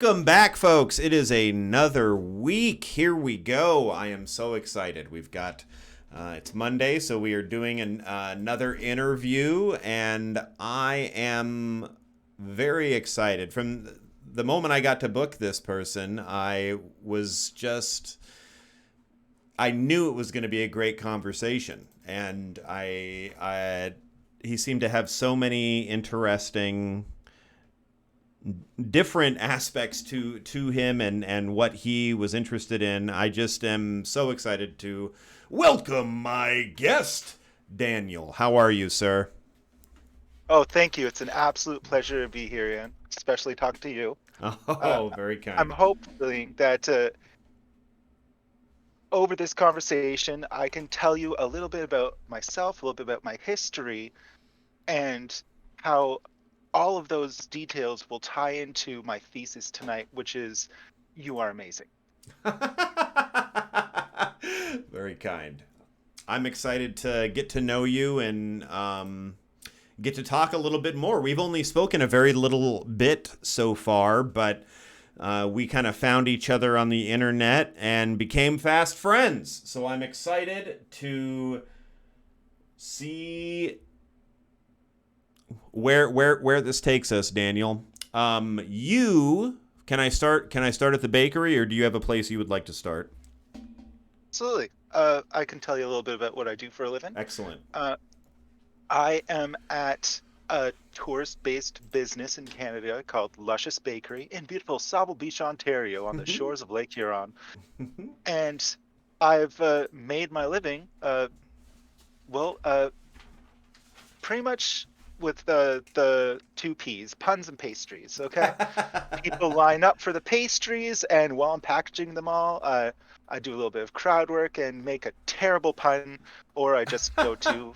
Welcome back, folks. It is another week. Here we go. I am so excited. It's Monday, so we are doing another interview, and I am very excited. From the moment I got to book this person, I knew it was going to be a great conversation, and he seemed to have so many interesting different aspects to him and what he was interested in. I just am so excited to welcome my guest, Daniel. How are you, sir? Oh, thank you. It's an absolute pleasure to be here, Ian, especially talk to you. Uh, Oh, very I'm kind. hoping that over this conversation, I can tell you a little bit about myself, a little bit about my history, and how all of those details will tie into my thesis tonight, which is you are amazing. Very kind. I'm excited to get to know you and get to talk a little bit more. We've only spoken a very little bit so far, but we kind of found each other on the internet and became fast friends. So I'm excited to see where this takes us, Daniel. You can I start? Can I start at the bakery, or do you have a place you would like to start? Absolutely. I can tell you a little bit about what I do for a living. Excellent. Uh, I am at a tourist-based business in Canada called Luscious Bakery in beautiful Sauble Beach, Ontario, on the shores of Lake Huron. And I've made my living, well, pretty much with the two P's, puns and pastries. Okay, people line up for the pastries, and while I'm packaging them all, I do a little bit of crowd work and make a terrible pun, or I just go to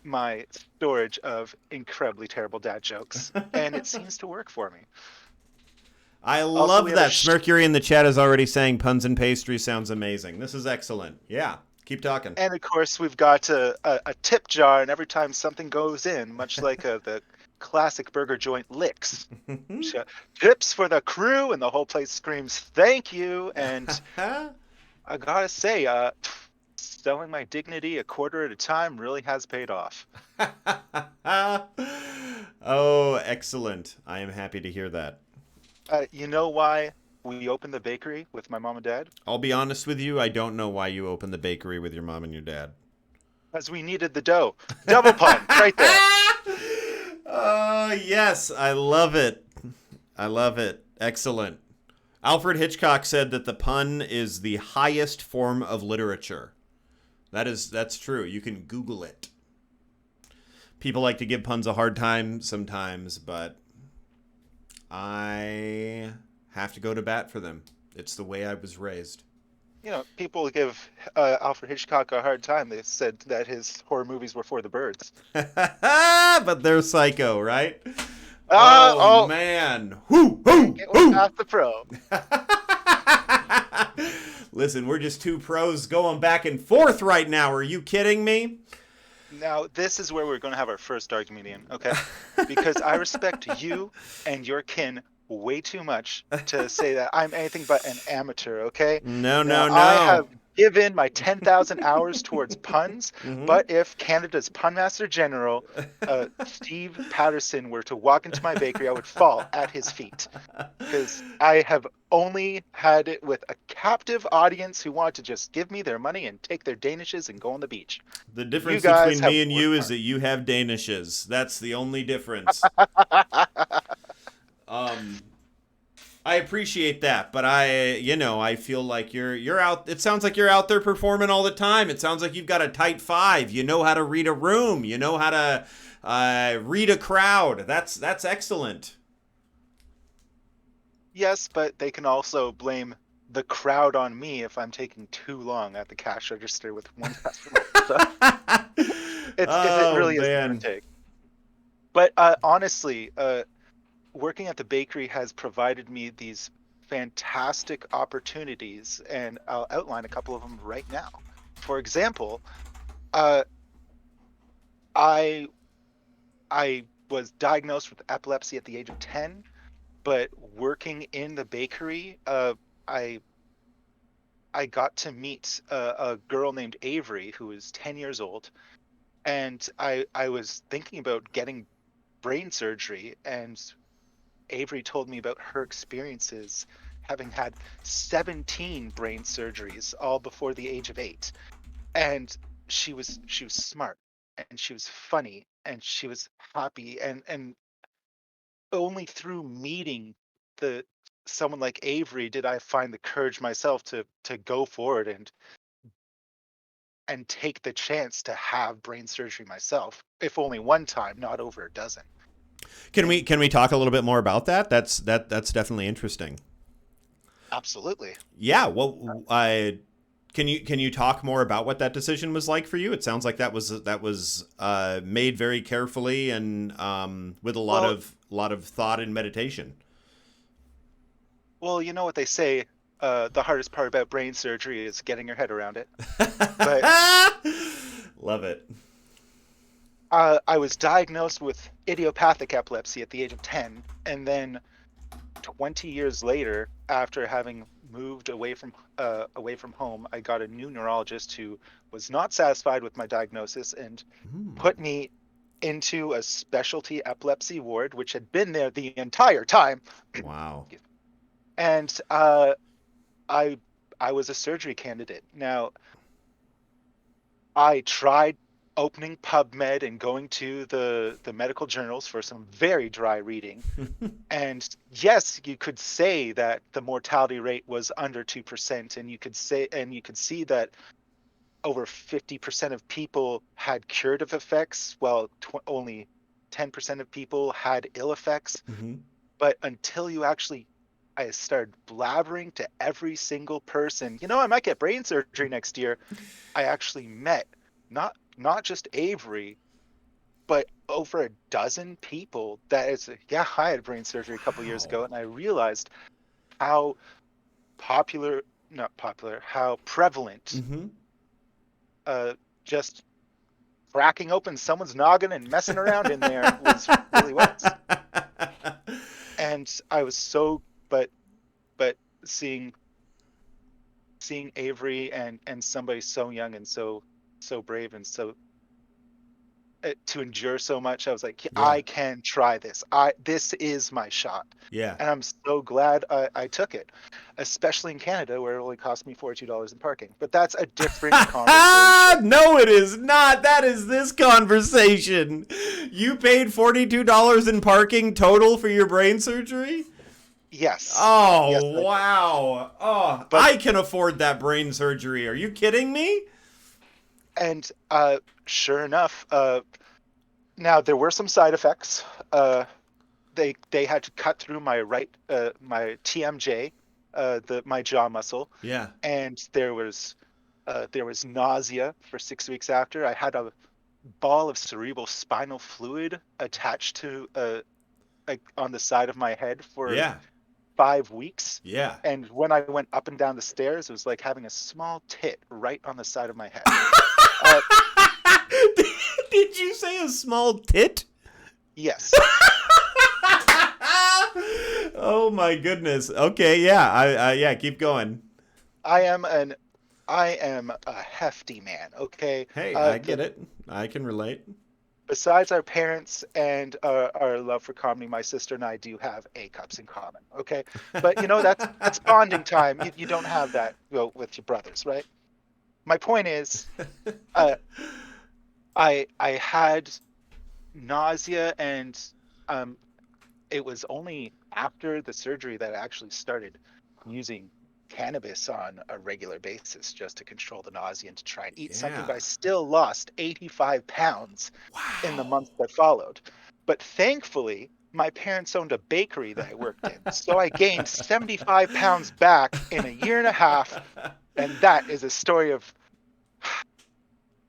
my storage of incredibly terrible dad jokes, and it seems to work for me. I Also, we love have a that. Mercury in the chat is already saying puns and pastry sounds amazing. This is excellent. Yeah, keep talking. and of course we've got a tip jar, and every time something goes in, much like the classic burger joint licks, tips for the crew, and the whole place screams thank you. And I gotta say, selling my dignity a quarter at a time really has paid off. Oh, excellent. I am happy to hear that. You know why we opened the bakery with my mom and dad? I'll be honest with you, I don't know why you opened the bakery with your mom and your dad. Because we needed the dough. Double pun, right there. Oh, yes, I love it. I love it. Excellent. Alfred Hitchcock said that the pun is the highest form of literature. That's true. You can Google it. People like to give puns a hard time sometimes, but I have to go to bat for them. It's the way I was raised. People give Alfred Hitchcock a hard time. They said that his horror movies were for the birds. But they're psycho, right? Ah, Oh oh, man. Whoo, can't whoo, get one whoo. past the pro. Listen, we're just two pros going back and forth right now. Are you kidding me? Now, this is where we're going to have our first argument, Ian, okay? Because I respect you and your kin way too much to say that I'm anything but an amateur, okay? No, Now, no, I no. have given my 10,000 hours towards puns, Hmm. but if Canada's Pun Master General, Steve Patterson, were to walk into my bakery, I would fall at his feet. Because I have only had it with a captive audience who want to just give me their money and take their danishes and go on the beach. The You difference guys between have me and you worked is that you have Danishes. That's the only difference. hard. Um, I appreciate that, but I feel like you're out. It sounds like you're out there performing all the time. It sounds like you've got a tight five. You know how to read a room. You know how to read a crowd. That's excellent. Yes, but they can also blame the crowd on me if I'm taking too long at the cash register with one customer. So it Oh really is give and man. take. But honestly, working at the bakery has provided me these fantastic opportunities, and I'll outline a couple of them right now. For example, uh, I I was diagnosed with epilepsy at the age of 10. but working in the bakery, I I got to meet a girl named Avery who was 10 years old, and I was thinking about getting brain surgery, and Avery told me about her experiences having had 17 brain surgeries all before the age of 8. And she was smart, and she was funny, and she was happy, and only through meeting the someone like Avery did I find the courage myself to go forward and take the chance to have brain surgery myself, if only one time, not over a dozen. Can we And can we talk a little bit more about that? That's definitely interesting. absolutely. Yeah. Well, I can you talk more about what that decision was like for you? It sounds like that was made very carefully and with a lot Well, of thought and meditation. well, you know what they say, the hardest part about brain surgery is getting your head around it. But Love it. I was diagnosed with idiopathic epilepsy at the age of 10, and then 20 years later, after having moved away from home, I got a new neurologist who was not satisfied with my diagnosis and Mm, put me into a specialty epilepsy ward, which had been there the entire time. wow. And I I was a surgery candidate. Now, I tried opening PubMed and going to the medical journals for some very dry reading. And yes, you could say that the mortality rate was under 2%, and you could see that over 50% of people had curative effects, while only 10% of people had ill effects. Hmm. But until you actually I started blabbering to every single person, I might get brain surgery next year. I actually met not just Avery, but over a dozen people that is, yeah, I had brain surgery a couple years Wow. ago, and I realized how popular, not popular, how prevalent, Hmm. uh, just cracking open someone's noggin and messing around in there really was. And I was so, but seeing Avery and somebody so young and so brave and so to endure so much, I was like, "Yeah, Yeah. I can try this. This is my shot." Yeah. And I'm so glad I took it, especially in Canada where it only cost me $42 in parking. But that's a different conversation. No, it is not. That is this conversation. You paid $42 in parking total for your brain surgery? Yes, yes, Oh, I did. wow. Oh, But I can afford that brain surgery. Are you kidding me? and sure enough, now there were some side effects. They had to cut through my TMJ, the my jaw muscle, Yeah. and there was nausea for 6 weeks after. I had a ball of cerebral spinal fluid attached to on the side of my head for Yeah. 5 weeks. Yeah. And when I went up and down the stairs, it was like having a small tit right on the side of my head. Uh, Did you say a small tit? yes, Oh my goodness. Okay, yeah. Yeah, keep going. I am an I am a hefty man. Okay, Hey, I the get it. I can relate. besides our parents and our love for comedy, my sister and I do have A cups in common. Okay, but that's bonding time. You don't have that, with your brothers, right? My point is, uh, I had nausea, and um, it was only after the surgery that I actually started using cannabis on a regular basis just to control the nausea and to try and eat something. But Yeah. I still lost 85 pounds in the Wow. months that followed. But thankfully, my parents owned a bakery that I worked in. So I gained 75 pounds back in a year and a half. And that is a story of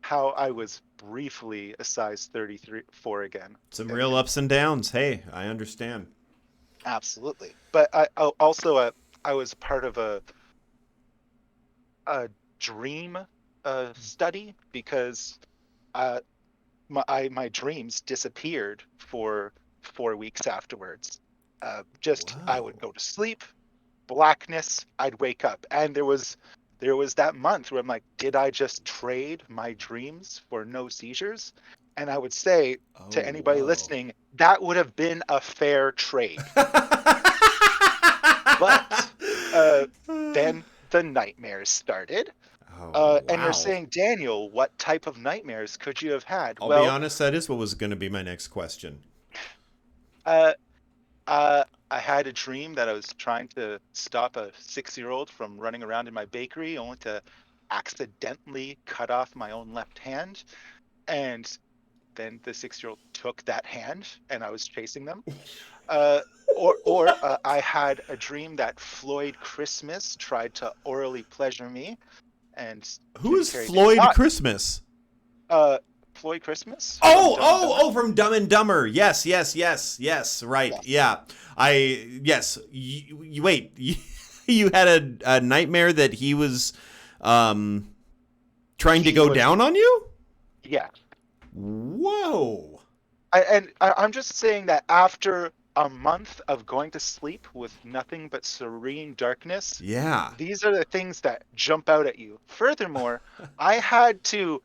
how I was briefly a size 33, 4 again. Some real And ups and downs. Hey, I understand. absolutely. But also, I was part of a dream study because uh, my dreams disappeared for 4 weeks afterwards. I Whoa. would go to sleep, blackness, I'd wake up. And there was that month where I'm like, did I just trade my dreams for no seizures? And I would say Oh, to anybody whoa. listening, that would have been a fair trade. But then the nightmares started. Oh, And you're wow. saying, Daniel, what type of nightmares could you have had? I'll be Well, honest, that is what was going to be my next question. uh, I had a dream that I was trying to stop a 6-year-old from running around in my bakery, only to accidentally cut off my own left hand. And then the 6-year-old took that hand, and I was chasing them. Or I had a dream that Floyd Christmas tried to orally pleasure me, and Who Jim is Carrey did Floyd not. Christmas? Uh, Floyd Christmas from Oh, Dumb and oh, Dumber. oh, from Dumb and Dumber. Yes, yes, yes, yes. Right. Yes. Yeah. Yes. You wait. You had a nightmare that he was um, trying to He go was, down on you? yeah. Whoa. I'm just saying that after a month of going to sleep with nothing but serene darkness, Yeah. these are the things that jump out at you. Furthermore, I had to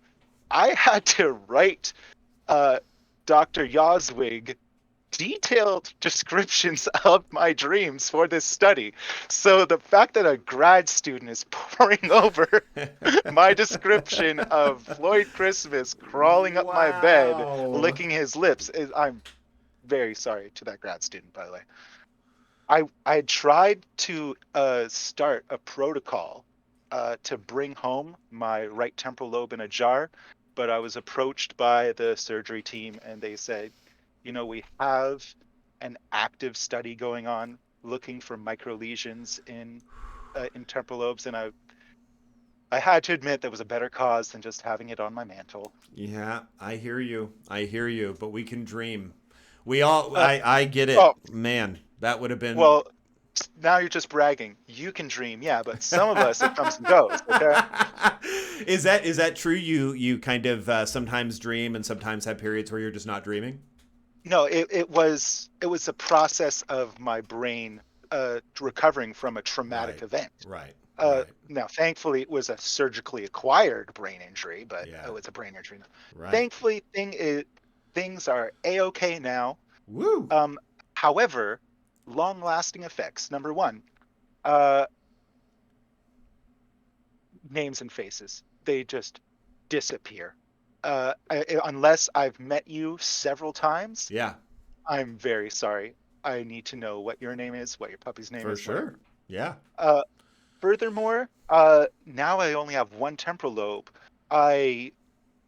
I had to write Dr. Yoswig detailed descriptions of my dreams for this study. So the fact that a grad student is poring over my description of Floyd Christmas crawling up my bed, Wow. licking his lips, is I'm very sorry to that grad student, by the way. I tried to start a protocol to bring home my right temporal lobe in a jar, but I was approached by the surgery team, and they said, we have an active study going on looking for micro lesions in temporal lobes, and I had to admit there was a better cause than just having it on my mantle. Yeah, I hear you. I hear you, but we can dream. We all Uh, I get it. oh, Man, that would have been well, now you're just bragging. You can dream, yeah, but some of us it comes and goes. Okay. is that true? You kind of sometimes dream and sometimes have periods where you're just not dreaming. No, it was a process of my brain recovering from a traumatic Right, event. right, right. Now, thankfully, it was a surgically acquired brain injury, but Yeah, it was a brain injury. right. Thankfully, things are a-okay now. Woo. Um, However, long-lasting effects. Number one, uh, names and faces. They just disappear. Unless I've met you several times, Yeah, I'm very sorry. I need to know what your name is, what your puppy's name for is, sure. whatever. Yeah. Uh, Furthermore, now I only have one temporal lobe. I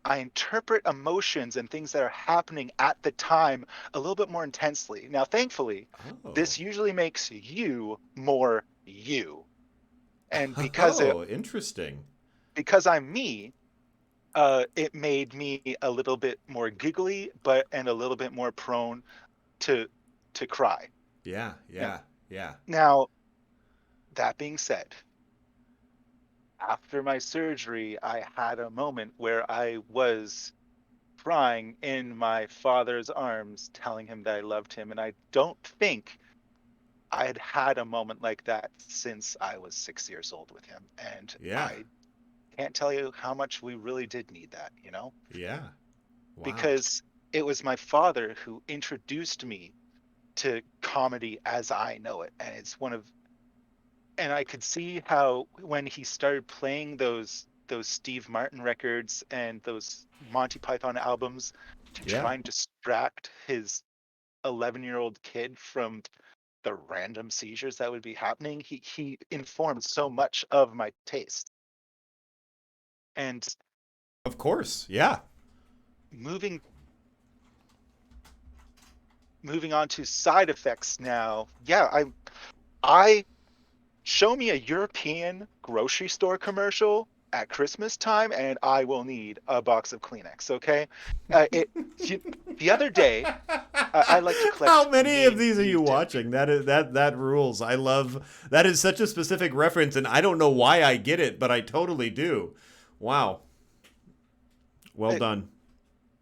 I interpret emotions and things that are happening at the time a little bit more intensely. Now, thankfully, Oh. this usually makes you more you. And Oh, interesting. because I'm me, it made me a little bit more giggly, and a little bit more prone to cry. Yeah, Now, yeah, yeah. now that being said, after my surgery, I had a moment where I was crying in my father's arms, telling him that I loved him. And I don't think I'd had a moment like that since I was 6 years old with him. And Yeah. I can't tell you how much we really did need that, Yeah. Wow. because it was my father who introduced me to comedy as I know it. And I could see how when he started playing those Steve Martin records and those Monty Python albums to Yeah. try and distract his 11-year-old kid from the random seizures that would be happening, he informed so much of my taste. And Of course. Yeah. moving moving on to side effects now, yeah, I show me a European grocery store commercial at Christmas time, and I will need a box of Kleenex. Okay, it the other day I like to collect How many of meme these are you music. watching? That rules. I love that is such a specific reference and I don't know why I get it, but I totally do. Wow. Well Uh, done.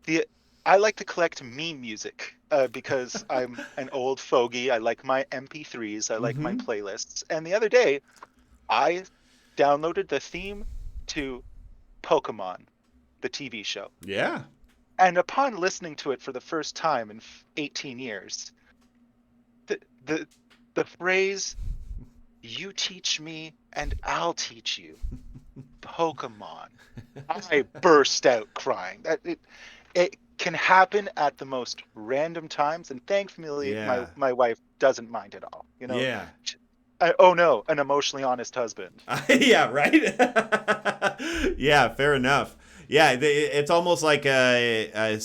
The I like to collect meme music because I'm an old fogey. I like my MP3s. I like my Mm-hmm. playlists. And the other day, I downloaded the theme to Pokemon, the TV show. Yeah. And upon listening to it for the first time in 18 years, the the the phrase "You teach me and I'll teach you, Pokemon," I burst out crying. It can happen at the most random times, and thankfully, Yeah. my wife doesn't mind at all. Yeah. Oh no, an emotionally honest husband. Yeah, right? Yeah, fair enough. Yeah, it's almost like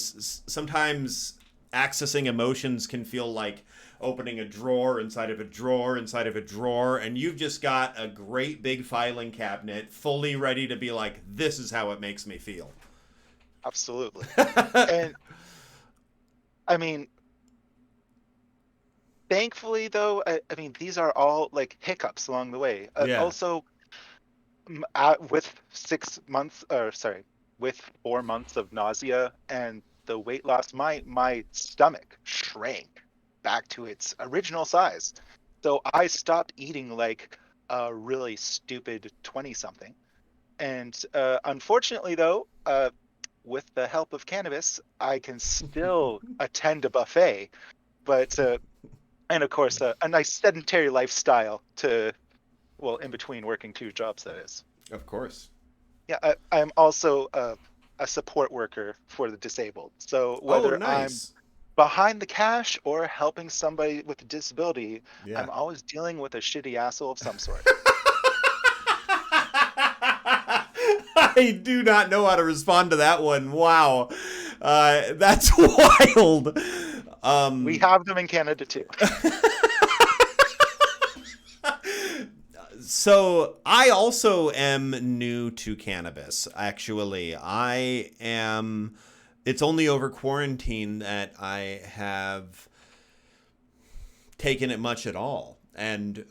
sometimes accessing emotions can feel like opening a drawer inside of a drawer inside of a drawer, and you've just got a great big filing cabinet fully ready to be like, this is how it makes me feel. Absolutely. And I mean, thankfully though, I mean these are all like hiccups along the way. Yeah. Also, with 6 months, or sorry, with 4 months of nausea and the weight loss, my stomach shrank back to its original size. So I stopped eating like a really stupid 20 something. And unfortunately, though, with the help of cannabis, I can still attend a buffet, but and of course, a nice sedentary lifestyle to, well, in between working two jobs, that is. Of course. Yeah, I'm also a support worker for the disabled. So Oh, whether I'm nice. behind the cash or helping somebody with a disability, Yeah. I'm always dealing with a shitty asshole of some sort. I do not know how to respond to that one. Wow. That's wild. We Um, have them in Canada too. so I also am new to cannabis, actually. I am. It's only over quarantine that I have taken it much at all. And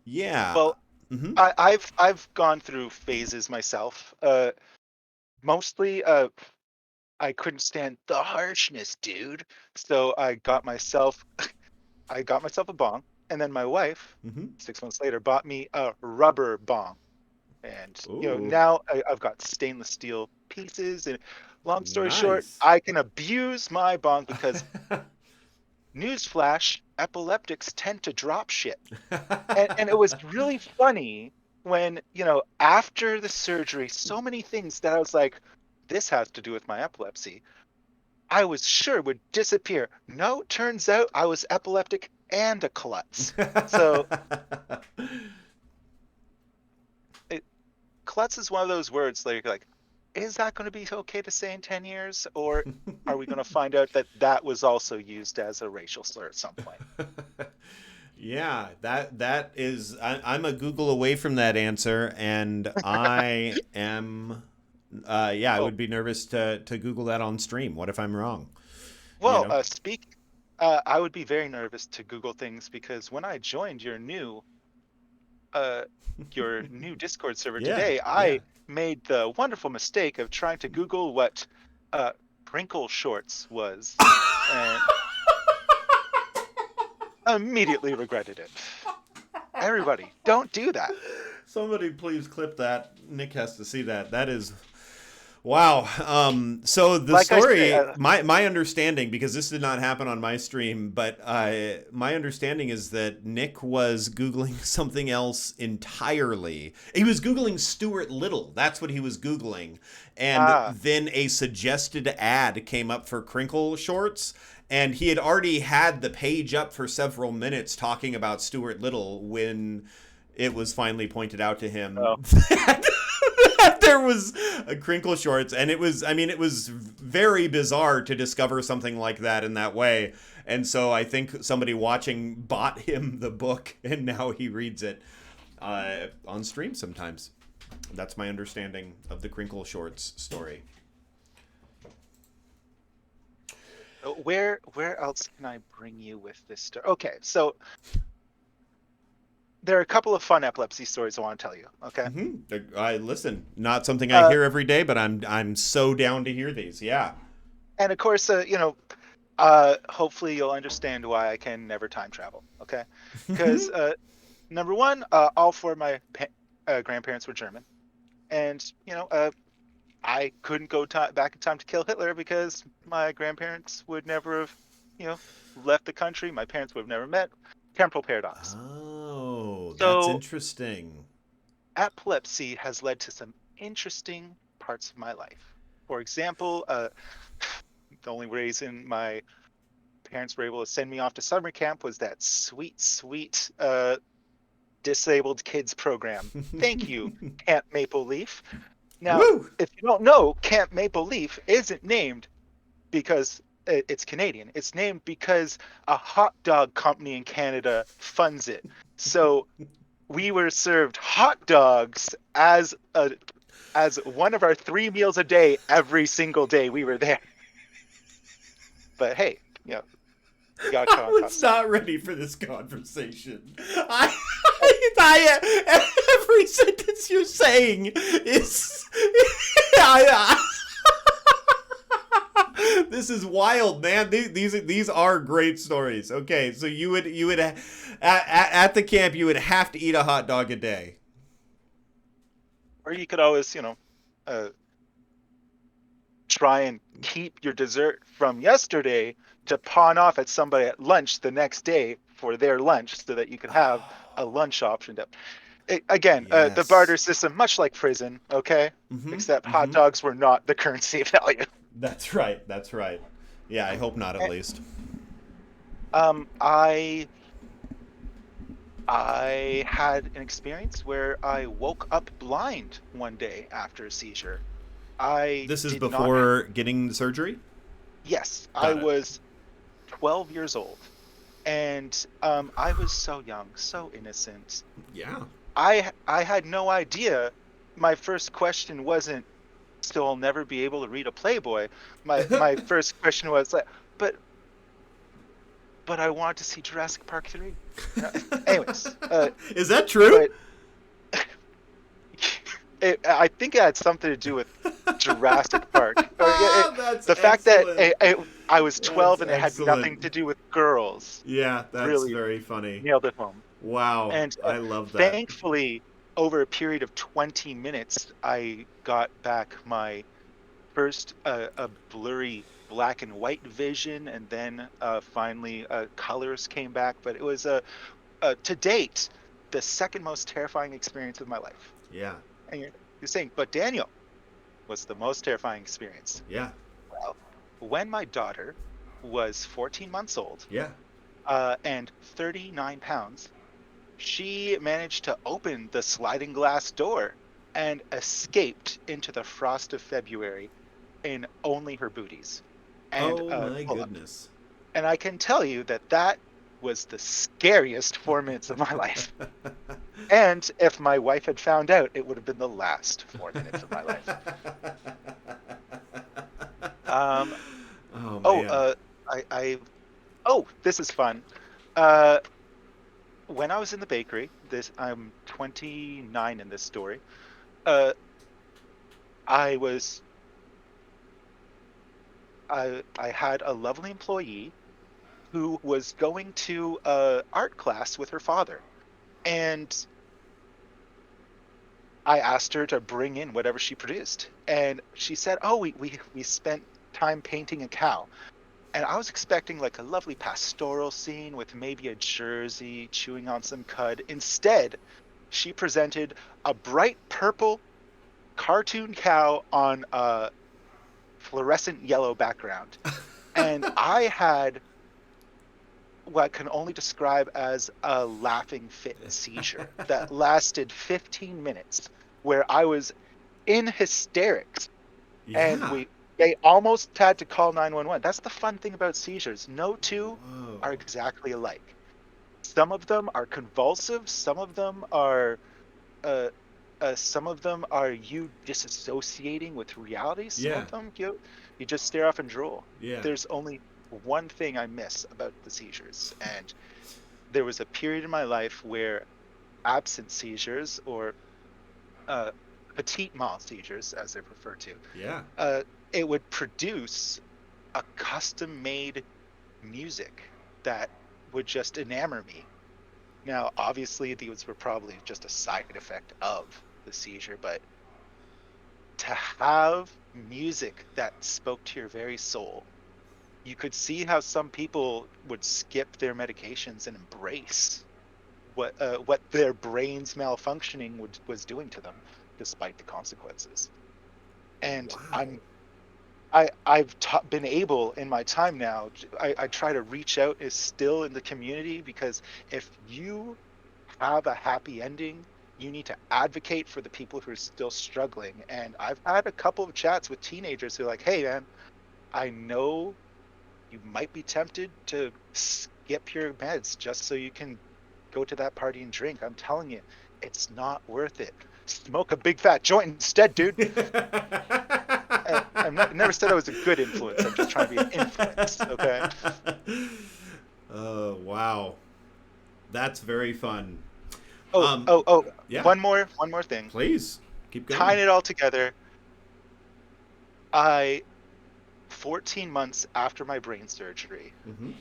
yeah. Well, Mm-hmm. I've gone through phases myself. Mostly, I couldn't stand the harshness, dude. So I got myself a bong, and then my wife, Mm-hmm. 6 months later, bought me a rubber bong. And Ooh, now I've got stainless steel pieces. And long story short, nice. I can abuse my bong because, newsflash, epileptics tend to drop shit. And it was really funny when, after the surgery, so many things that I was like, this has to do with my epilepsy, I was sure would disappear. No, turns out I was epileptic and a klutz. So it, klutz is one of those words like, is that going to be okay to say in 10 years? Or are we going to find out that that was also used as a racial slur at some point? Yeah, that is. I'm a Google away from that answer, and I am. Yeah, I Oh, would be nervous to Google that on stream. What if I'm wrong? You well, know? I would be very nervous to Google things because when I joined uh, your new Discord server Yeah, today, yeah. I made the wonderful mistake of trying to Google what uh, crinkle shorts was, and immediately regretted it. Everybody, don't do that. Somebody please clip that. Nick has to see that. That is wow. So the Like I say, story, my understanding, because this did not happen on my stream, but my understanding is that Nick was googling something else entirely. He was googling Stuart Little. That's what he was googling, and ah, then a suggested ad came up for crinkle shorts. And he had already had the page up for several minutes talking about Stuart Little when it was finally pointed out to him oh, that there was a crinkle shorts, and it was very bizarre to discover something like that in that way. And so I think somebody watching bought him the book, and now he reads it on stream sometimes. That's my understanding of the crinkle shorts story. where else can I bring you with this story? Okay, so there are a couple of fun epilepsy stories I want to tell you. Okay. I listen. Not something I Uh, hear every day, but I'm so down to hear these. Yeah. and of course, hopefully you'll understand why I can never time travel. Okay. Because number one, all four of my grandparents were German, and I couldn't go back in time to kill Hitler because my grandparents would never have, you know, left the country. My parents would have never met. Temporal paradox. Oh, that's So interesting. epilepsy has led to some interesting parts of my life. For example, the only reason my parents were able to send me off to summer camp was that sweet, sweet disabled kids program. Thank you, Camp Maple Leaf. Now, Woo! if you don't know, Camp Maple Leaf isn't named because it's Canadian. It's named because a hot dog company in Canada funds it. So we were served hot dogs as one of our 3 meals a day every single day we were there. But hey, you gotta cut I on was costs some. not ready for this conversation. Every sentence you're saying is. This is wild, man. These are great stories. Okay, so you would at the camp you would have to eat a hot dog a day. Or you could always, uh, try and keep your dessert from yesterday to pawn off at somebody at lunch the next day for their lunch so that you could have a lunch option. Again, the Yes. barter system, much like prison, okay? Mm-hmm. Except hot Mm-hmm. dogs were not the currency value. That's right. That's right. Yeah, I hope not at Eh, least. Um, I I had an experience where I woke up blind one day after a seizure. I This is did not. before getting the surgery? Yes, I Got it. was 12 years old, and I was so young, so innocent. Yeah. I had no idea. My first question wasn't, "So I'll never be able to read a Playboy." My first question was like, "But I want to see Jurassic Park 3." Anyways, Is that true? but I think it had something to do with Jurassic Park, or That's the fact that excellent. I was That's 12 and it had excellent. nothing to do with girls Yeah, that's really very funny. nailed it home. Wow, And I love that. thankfully, over a period of 20 minutes, I got back my first a blurry black and white vision, and then finally colors came back. But it was to date the second most terrifying experience of my life. Yeah, And you're saying, but Daniel, what's the most terrifying experience? yeah, Well, when my daughter was 14 months old yeah. and 39 pounds, she managed to open the sliding glass door and escaped into the frost of February in only her booties and Oh my pull up. goodness. And I can tell you that that was the scariest 4 minutes of my life. And if my wife had found out, it would have been the last 4 minutes of my life. Um, Oh oh, man. oh, this is fun. Uh, when I was in the bakery, I'm 29 in this story. Uh, I was I had a lovely employee who was going to art class with her father, and I asked her to bring in whatever she produced, and she said, "Oh, we spent time painting a cow." And I was expecting like a lovely pastoral scene with maybe a Jersey chewing on some cud. Instead, she presented a bright purple cartoon cow on a fluorescent yellow background. And I had what can only describe as a laughing fit seizure that lasted 15 minutes, where I was in hysterics, and Yeah. they almost had to call 911. That's the fun thing about seizures. No two Whoa. are exactly alike. Some of them are convulsive, uh, some of them are you disassociating with reality. Some Yeah. of them you just stare off and drool. Yeah. There's only one thing I miss about the seizures, and there was a period in my life where absent seizures, or uh, petit mal seizures, as they're referred to, Yeah. uh, it would produce a custom-made music that would just enamor me. Now, obviously, these were probably just a side effect of the seizure, but to have music that spoke to your very soul, you could see how some people would skip their medications and embrace what their brain's malfunctioning was doing to them, despite the consequences. And Wow. been able in my time now. I try to reach out is still in the community, because if you have a happy ending, you need to advocate for the people who are still struggling. And I've had a couple of chats with teenagers who are like, "Hey, man, I know you might be tempted to skip your meds just so you can go to that party and drink. I'm telling you, it's not worth it. Smoke a big fat joint instead, dude." Never said I was a good influence. I'm just trying to be an influence. Okay. Oh, wow. That's very fun. Oh, Um, oh, oh. yeah, One more thing. please keep Tying going. it all together, I 14 months after my brain surgery, Hmm.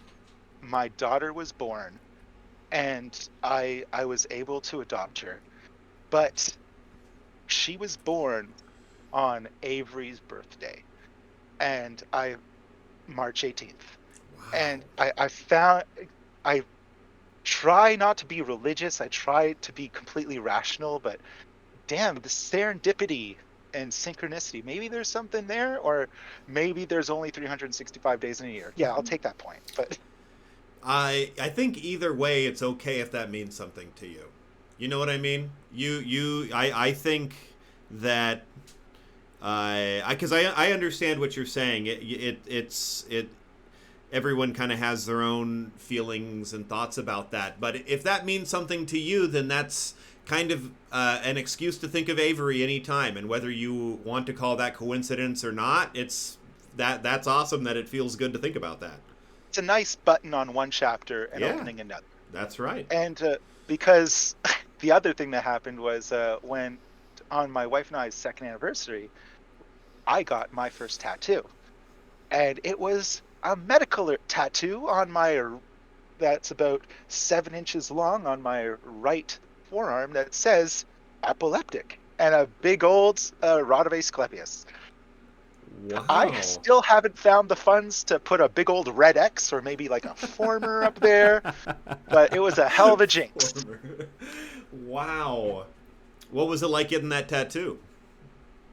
my daughter was born, and I was able to adopt her. But she was born on Avery's birthday, and I March 18th. Wow. And I found I try not to be religious. I try to be completely rational, but damn, the serendipity and synchronicity. Maybe there's something there, or maybe there's only 365 days in a year. Yeah, I'll take that point. But I think either way, it's okay if that means something to you. You know what I mean? I think that I understand what you're saying. It everyone kind of has their own feelings and thoughts about that. But if that means something to you, then that's kind of an excuse to think of Avery anytime. And whether you want to call that coincidence or not, that's awesome that it feels good to think about that. it's a nice button on one chapter and Yeah, opening another. that's right. And because the other thing that happened was when on my wife and I's second anniversary, I got my first tattoo, and it was a medical tattoo on my that's about 7 inches long on my right forearm that says epileptic, and a big old rod of Asclepius. I Wow. still haven't found the funds to put a big old red X or maybe like a former up there, but it was a hell of a jinx. Former. Wow. What was it like getting that tattoo?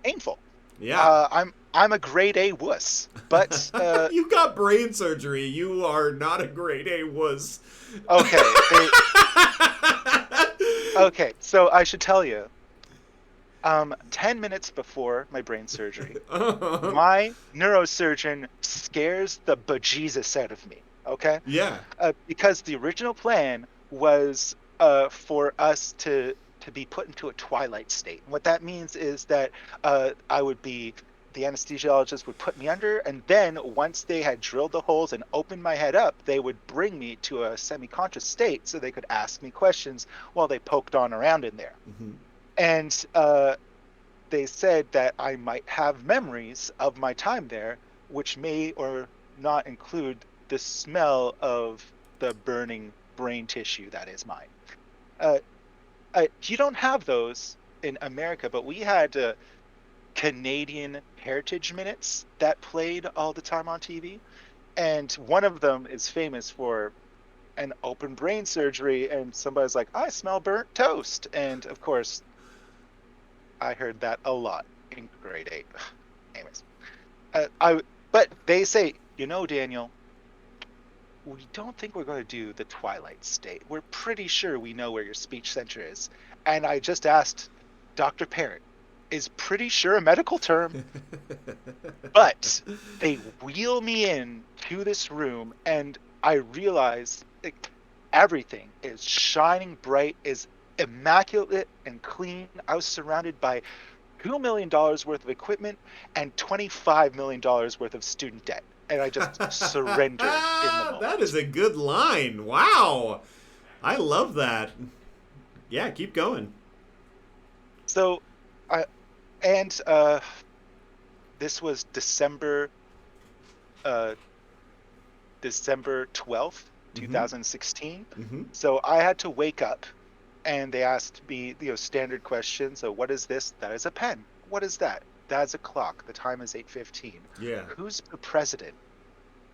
Painful. Yeah. I'm a grade A wuss, but You got brain surgery. You are not a grade A wuss. okay. Okay, so I should tell you, 10 minutes before my brain surgery, my neurosurgeon scares the bejesus out of me. Okay, Yeah. because the original plan was for us to be put into a twilight state. And what that means is that I would be the anesthesiologist would put me under, and then once they had drilled the holes and opened my head up, they would bring me to a semi-conscious state so they could ask me questions while they poked on around in there. Hmm. And they said that I might have memories of my time there, which may or not include the smell of the burning brain tissue that is mine. Uh, you don't have those in America, but we had Canadian Heritage Minutes that played all the time on TV. And one of them is famous for an open brain surgery, and somebody's like, "I smell burnt toast." And of course, I heard that a lot in grade eight. Anyways, but they say, Daniel, we don't think we're going to do the twilight state. We're pretty sure we know where your speech center is. And I just asked Dr. Parrott, is pretty sure a medical term? But they wheel me in to this room, and I realize everything is shining bright, is immaculate and clean. I was surrounded by $2 million worth of equipment and $25 million worth of student debt. And I just surrendered in the That is moment. a good line. Wow. I love that. Yeah, keep going. So, I and this was uh December 12th, Mm-hmm. 2016. Mm-hmm. So I had to wake up and they asked me, standard questions. So what is this? That is a pen. What is that? That's a clock. The time is 8:15. Yeah. Who's the president?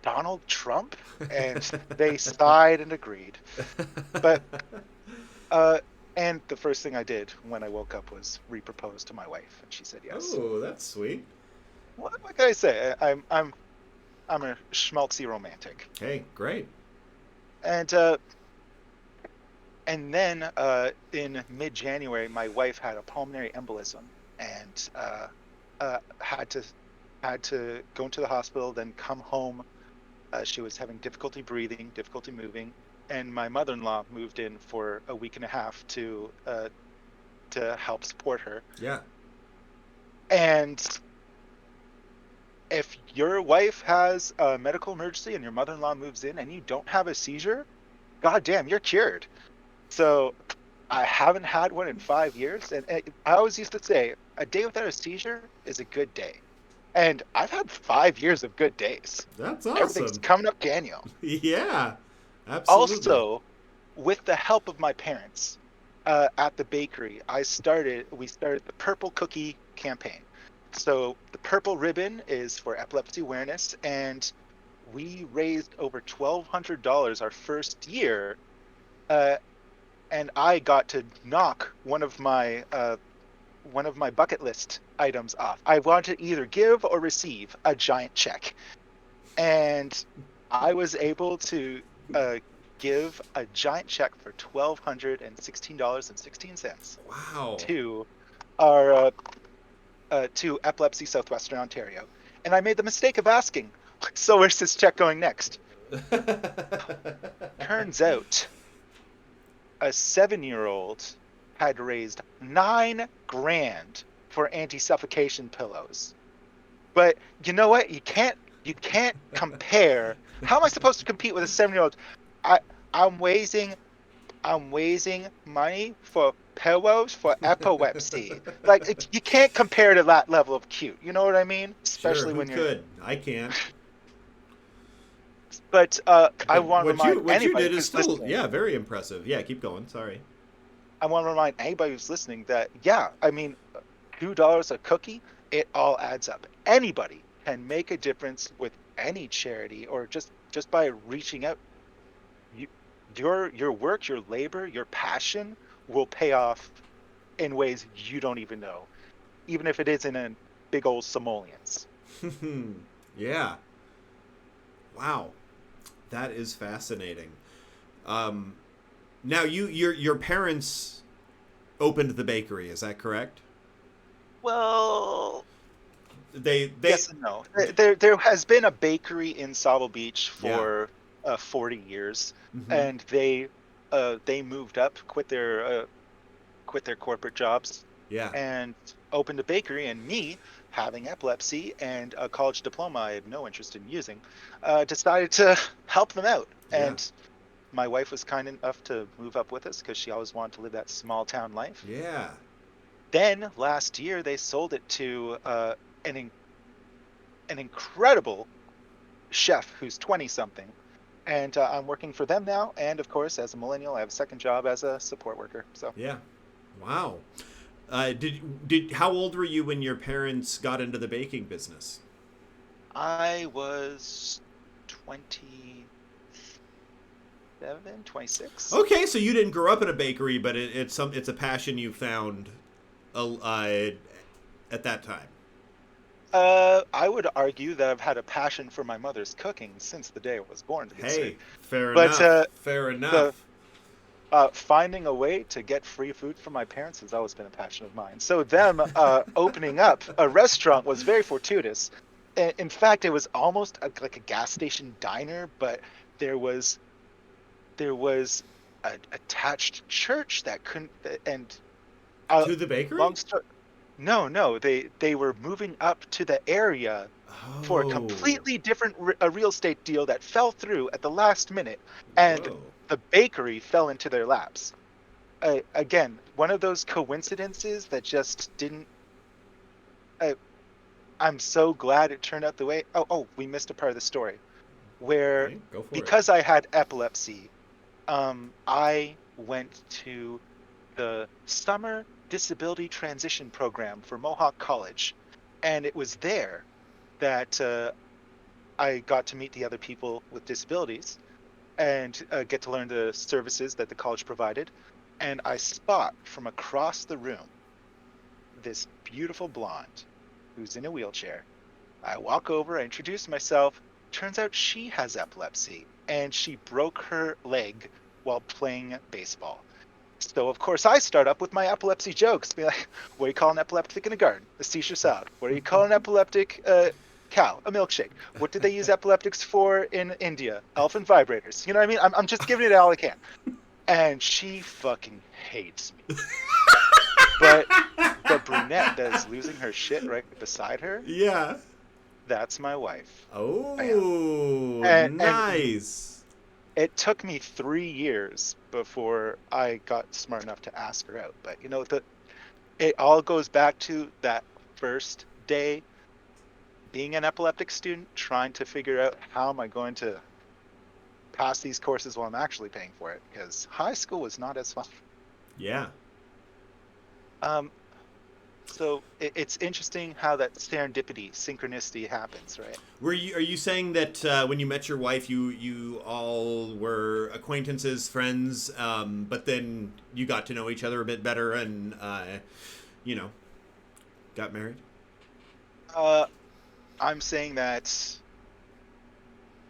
Donald Trump? And they sighed and agreed. But uh and the first thing I did when I woke up was repropose to my wife, and she said yes. Oh, that's sweet. What can I say? I'm a schmaltzy romantic. Hey, great. And then in mid-January, my wife had a pulmonary embolism and had to go into the hospital, then come home. She was having difficulty breathing, difficulty moving, and my mother-in-law moved in for a week and a half to help support her. Yeah. And if your wife has a medical emergency and your mother-in-law moves in and you don't have a seizure, goddamn, you're cured. So I haven't had one in 5 years, and I always used to say a day without a seizure is a good day. And I've had 5 years of good days. That's Everything's awesome. coming up Daniel. Yeah, absolutely. Also, with the help of my parents, at the bakery, we started the Purple Cookie campaign. So the purple ribbon is for epilepsy awareness, and we raised over $1,200 our first year. Uh, and I got to knock one of my bucket list items off. I wanted to either give or receive a giant check, and I was able to uh, give a giant check for $1,216.16 Wow. to our to Epilepsy Southwestern Ontario. And I made the mistake of asking, so where's this check going next? Turns out a 7-year-old had raised 9 grand for anti-suffocation pillows. But you know what? You can't compare. How am I supposed to compete with a 7-year-old? I I'm raising money for pillows for epilepsy. Like you can't compare to that level of cute. You know what I mean? Sure, Especially who when you're. could? I can't. But I But want to remind what you anybody did is who's still, listening. yeah, very impressive. Yeah, keep going. Sorry. I want to remind anybody who's listening that yeah, I mean, $2 a cookie, it all adds up. Anybody can make a difference with any charity or just by reaching out. You, your work, your labor, your passion will pay off in ways you don't even know, even if it isn't in big old simoleons. Yeah. Wow. That is fascinating. Um, Now your parents opened the bakery, is that correct? Well, They yes and no. There has been a bakery in Sable Beach yeah. for 40 years, Mhm. and they moved up, quit their corporate jobs, Yeah. and opened a bakery. And me, having epilepsy and a college diploma I had no interest in using, decided to help them out. Yeah. And my wife was kind enough to move up with us because she always wanted to live that small town life. Yeah. Then last year they sold it to an an incredible chef who's 20 something, and I'm working for them now. And of course, as a millennial, I have a second job as a support worker. So Yeah. Wow. Did how old were you when your parents got into the baking business? I was 27, 26. Okay, so you didn't grow up in a bakery, but it's a passion you found at that time. I would argue that I've had a passion for my mother's cooking since the day I was born, to be Hey, straight. fair But enough. Fair the enough. finding a way to get free food from my parents has always been a passion of mine. So them opening up a restaurant was very fortuitous. In fact, it was almost like a gas station diner, but there was there was an attached church that couldn't. And uh, To the long bakery? story. No, no, they were moving up to the area for a Oh. completely different a real estate deal that fell through at the last minute, and Whoa. the bakery fell into their laps. again, one of those coincidences that just didn't. I, I'm so glad it turned out the way. We missed a part of the story where, Okay, go for it. because I had epilepsy, I went to the summer disability transition program for Mohawk College, and it was there that I got to meet the other people with disabilities and get to learn the services that the college provided. And I spot from across the room this beautiful blonde who's in a wheelchair. I walk over, I introduce myself. Turns out she has epilepsy and she broke her leg while playing baseball. So, of course, I start up with my epilepsy jokes. Be like, what do you call an epileptic in a garden? A seizure salad. What do you call an epileptic cow? A milkshake. What did they use epileptics for in India? Elephant vibrators. You know what I mean? I'm just giving it all I can. And she fucking hates me. But the brunette that is losing her shit right beside her, Yeah. that's my wife. Bam. Oh, And nice. it took me 3 years before I got smart enough to ask her out. But it all goes back to that first day being an epileptic student, trying to figure out how am I going to pass these courses while I'm actually paying for it, because high school was not as fun. Yeah. Um, so it's interesting how that serendipity, synchronicity happens, right? Are you saying that when you met your wife, you all were acquaintances, friends, but then you got to know each other a bit better and you know, got married? Uh, I'm saying that.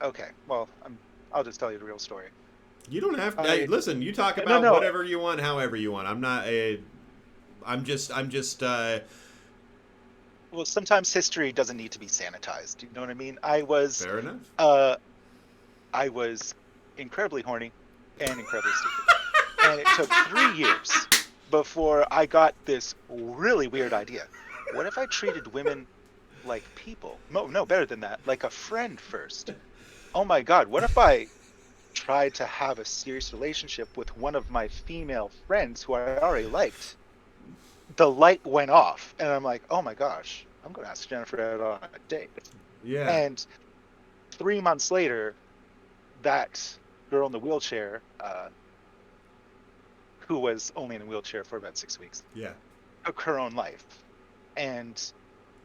Okay, well, I'll just tell you the real story. You don't have to. I Listen, you talk no about no. whatever you want, however you want. I'm not a. I'm just. Well, sometimes history doesn't need to be sanitized. You know what I mean? Fair enough. Uh, I was incredibly horny and incredibly stupid, and it took 3 years before I got this really weird idea. What if I treated women like people? No, better than that, like a friend first. Oh my God, what if I tried to have a serious relationship with one of my female friends who I already liked? The light went off, and I'm like, oh my gosh, I'm going to ask Jennifer out on a date. Yeah. And 3 months later, that girl in the wheelchair, who was only in a wheelchair for about 6 weeks, Yeah. took her own life. And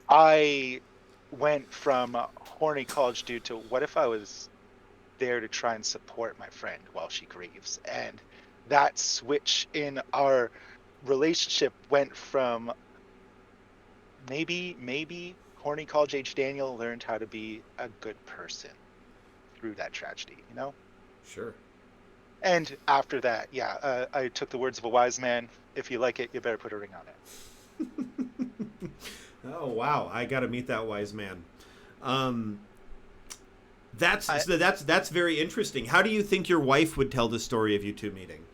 I went from a horny college dude to what if I was there to try and support my friend while she grieves? And that switch in our relationship went from maybe horny college age Daniel learned how to be a good person through that tragedy, you know? Sure. And after that, yeah, I took the words of a wise man. If you like it, you better put a ring on it. Oh wow, I got to meet that wise man. Um, I that's very interesting. How do you think your wife would tell the story of you two meeting?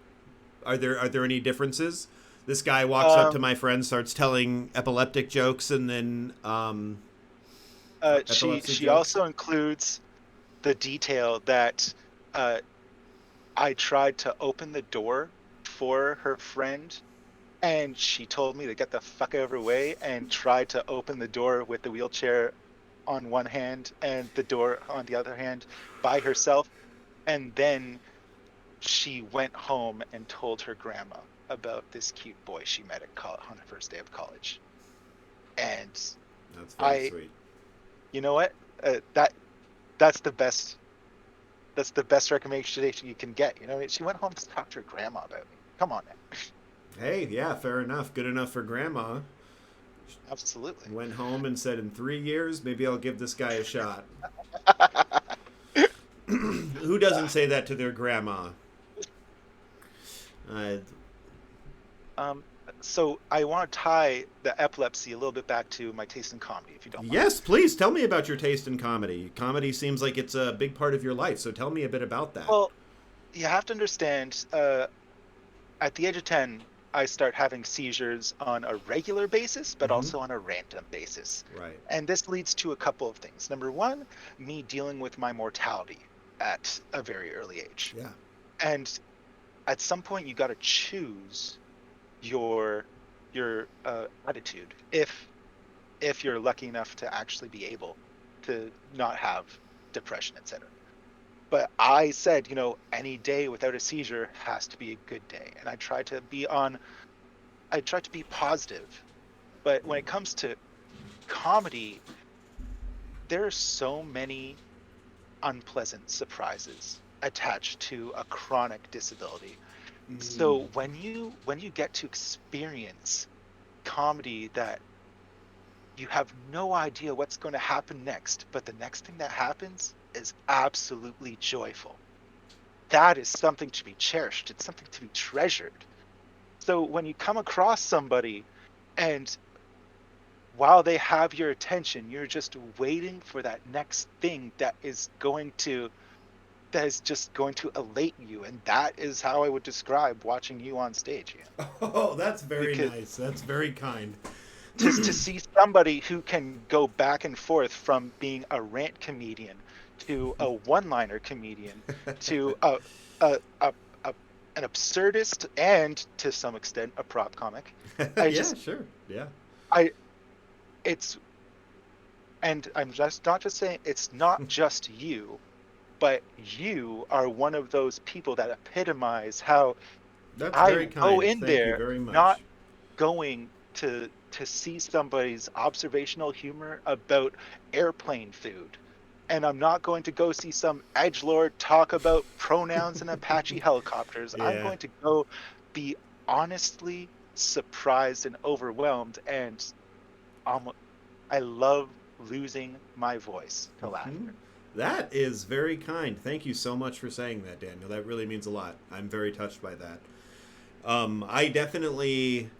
Are there any differences? This guy walks up to um my friend, starts telling epileptic jokes, and then epilepsy she jokes. also includes the detail that uh I tried to open the door for her friend, and she told me to get the fuck out of her way and tried to open the door with the wheelchair on one hand and the door on the other hand by herself. And then she went home and told her grandma about this cute boy she met on her first day of college. And That's very I, sweet. you know what? That that's the best. That's the best recommendation you can get. You know, she went home to talk to her grandma about me. Come on, man. Hey, yeah, fair enough. Good enough for grandma. Absolutely. Went home and said, in 3 years, maybe I'll give this guy a shot. Who doesn't say that to their grandma? Uh, um, so I want to tie the epilepsy a little bit back to my taste in comedy, if you don't mind. yes, please tell me about your taste in comedy. Comedy seems like it's a big part of your life, so tell me a bit about that. Well, you have to understand, at the age of 10, I start having seizures on a regular basis, but Mm-hmm. also on a random basis. Right. And this leads to a couple of things. Number one, me dealing with my mortality at a very early age. Yeah. And at some point you got to choose your attitude if you're lucky enough to actually be able to not have depression, etc. But I said, any day without a seizure has to be a good day, and I try to be positive. But when it comes to comedy, there are so many unpleasant surprises attached to a chronic disability. So when you get to experience comedy that you have no idea what's going to happen next, but the next thing that happens is absolutely joyful. That is something to be cherished. It's something to be treasured. So when you come across somebody and while they have your attention, you're just waiting for that next thing that is just going to elate you. And that is how I would describe watching you on stage, Ian. Oh, that's very Because nice. That's very kind. to see somebody who can go back and forth from being a rant comedian to a one-liner comedian to a, a, a an absurdist and to some extent a prop comic. I Yeah, just sure. Yeah. I it's and I'm just not just saying it's not just you, but you are one of those people that epitomize how That's I very go kind. in Thank you there very not much. going to see somebody's observational humor about airplane food. And I'm not going to go see some edgelord talk about pronouns and Apache helicopters. I'm Yeah. going to go be honestly surprised and overwhelmed. And um, I love losing my voice to Hmm. laughter. That is very kind. Thank you so much for saying that, Daniel. That really means a lot. I'm very touched by that. I definitely.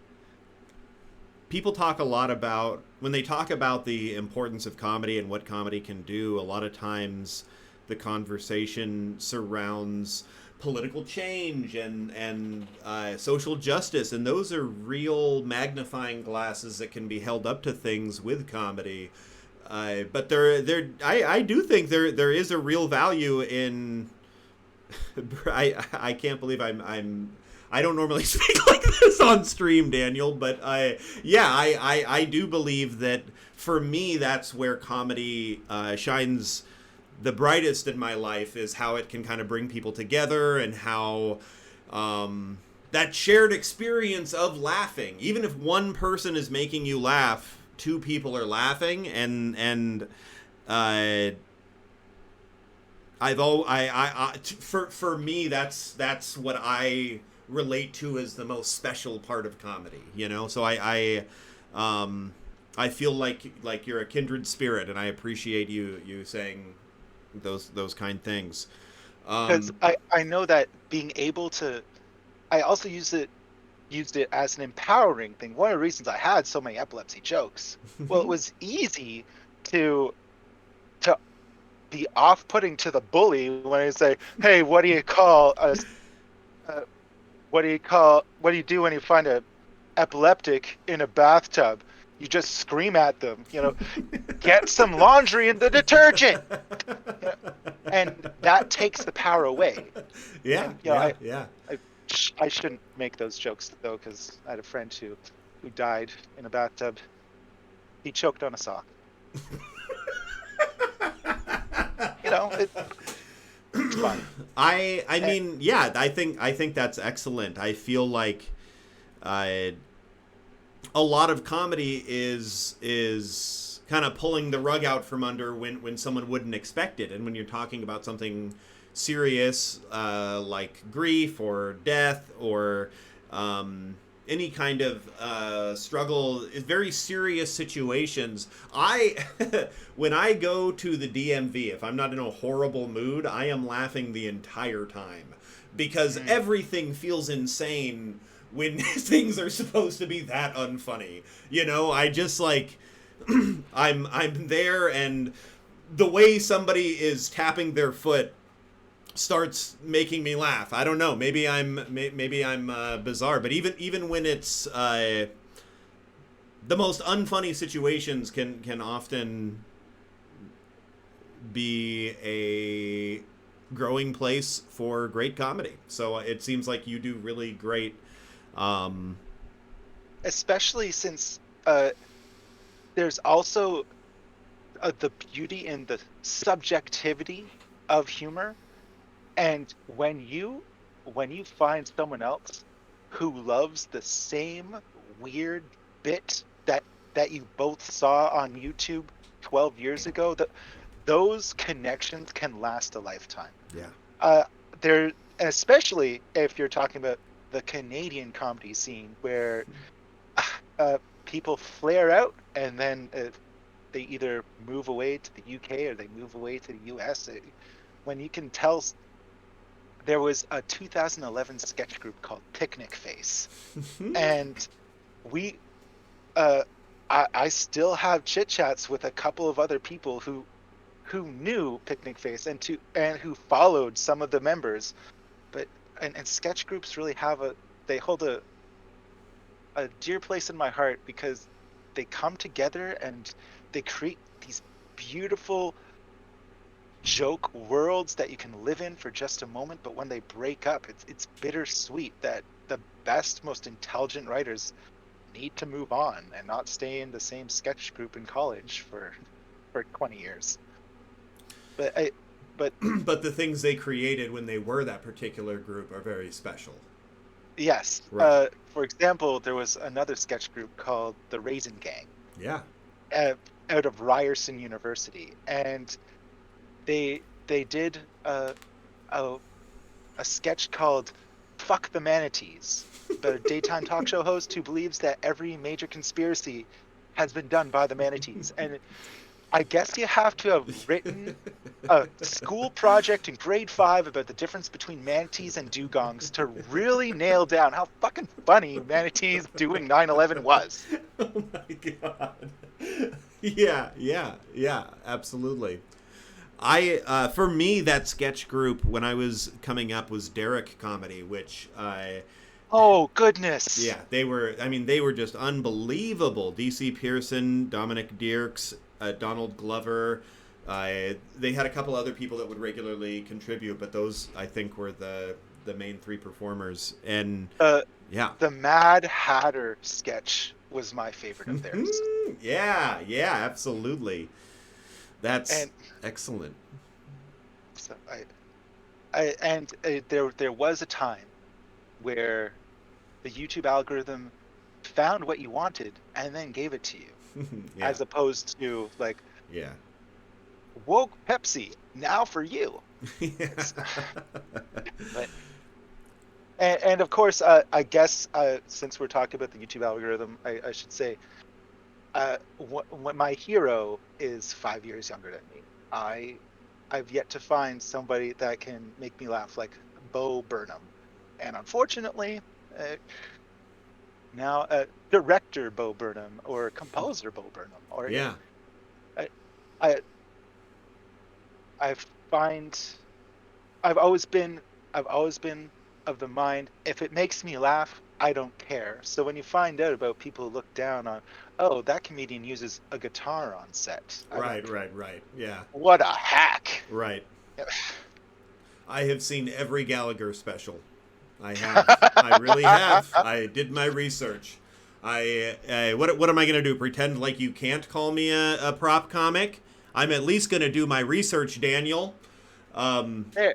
People talk a lot about, when they talk about the importance of comedy and what comedy can do, a lot of times the conversation surrounds political change and social justice, and those are real magnifying glasses that can be held up to things with comedy. But I do think there is a real value in. I can't believe I don't normally speak like this on stream, Daniel, but I do believe that for me that's where comedy shines the brightest in my life, is how it can kind of bring people together, and how that shared experience of laughing, even if one person is making you laugh, two people are laughing, and uh, for me that's what I relate to as the most special part of comedy. So I feel like you're a kindred spirit, and I appreciate you saying those kind things. Because Um, I know that being able to, I also used it as an empowering thing. One of the reasons I had so many epilepsy jokes, well, it was easy to to be off-putting to the bully when I say, "Hey, what do you do when you find a epileptic in a bathtub? You just scream at them, get some laundry in the detergent." You know, and that takes the power away. yeah, And yeah, yeah. I, I shouldn't make those jokes though, because I had a friend who died in a bathtub. He choked on a sock. It's fun. I And mean, yeah, I think that's excellent. I feel like uh, a lot of comedy is kind of pulling the rug out from under when someone wouldn't expect it, and when you're talking about something serious like grief or death or any kind of struggle, is very serious situations. When I go to the DMV, if I'm not in a horrible mood, I am laughing the entire time, because mm, everything feels insane when things are supposed to be that unfunny. I just like I'm there, and the way somebody is tapping their foot starts making me laugh. I don't know. Maybe I'm bizarre, but even when it's the most unfunny situations can often be growing place for great comedy. So it seems like you do really great. Um, Especially since there's also the beauty in the subjectivity of humor. And when you find someone else who loves the same weird bit that you both saw on YouTube 12 years ago, those connections can last a lifetime. yeah. Uh, there, especially if you're talking about the Canadian comedy scene, where uh, people flare out and then they either move away to the UK or they move away to the US. When you can tell, there was a 2011 sketch group called Picnic Face, and we, uh, I still have chit chats with a couple of other people who knew Picnic Face and who followed some of the members, but and sketch groups really they hold a dear place in my heart because they come together and they create these beautiful joke worlds that you can live in for just a moment, but when they break up, it's bittersweet that the best, most intelligent writers need to move on and not stay in the same sketch group in college for 20 years. But I but But the things they created when they were that particular group are very special. yes, Right. for example, there was another sketch group called the Raisin Gang, Yeah. uh, out of Ryerson University, and they did a a sketch called "Fuck the Manatees," about a daytime talk show host who believes that every major conspiracy has been done by the manatees. And I guess you have to have written a school project in grade 5 about the difference between manatees and dugongs to really nail down how fucking funny manatees doing 9/11 was. Oh my god. Yeah, yeah, yeah, absolutely. For me, that sketch group when I was coming up was Derek Comedy, which Oh, goodness. yeah, they were. I mean, they were just unbelievable. DC Pearson, Dominic Dierks, Donald Glover. They had a couple other people that would regularly contribute, but those I think were the main three performers. And Uh, yeah, the Mad Hatter sketch was my favorite of theirs. yeah, yeah, absolutely. That's And excellent. so there was a time where the YouTube algorithm found what you wanted and then gave it to you, Yeah, as opposed to like yeah. woke Pepsi now for you. Yeah. It's but and of course, I guess since we're talking about the YouTube algorithm, I should say my hero is 5 years younger than me. I've yet to find somebody that can make me laugh like Bo Burnham, and unfortunately, uh, now director Bo Burnham or composer Bo Burnham, or Yeah. I I I find I've always been I've always been of the mind, if it makes me laugh, I don't care. So when you find out about people who look down on, oh, that comedian uses a guitar on set, I'm Right, like, right, right. Yeah. what a hack. Right. I have seen every Gallagher special. I have. I really have. I did my research. What am I going to do? Pretend like you can't call me a prop comic? I'm at least going to do my research, Daniel. Um, There.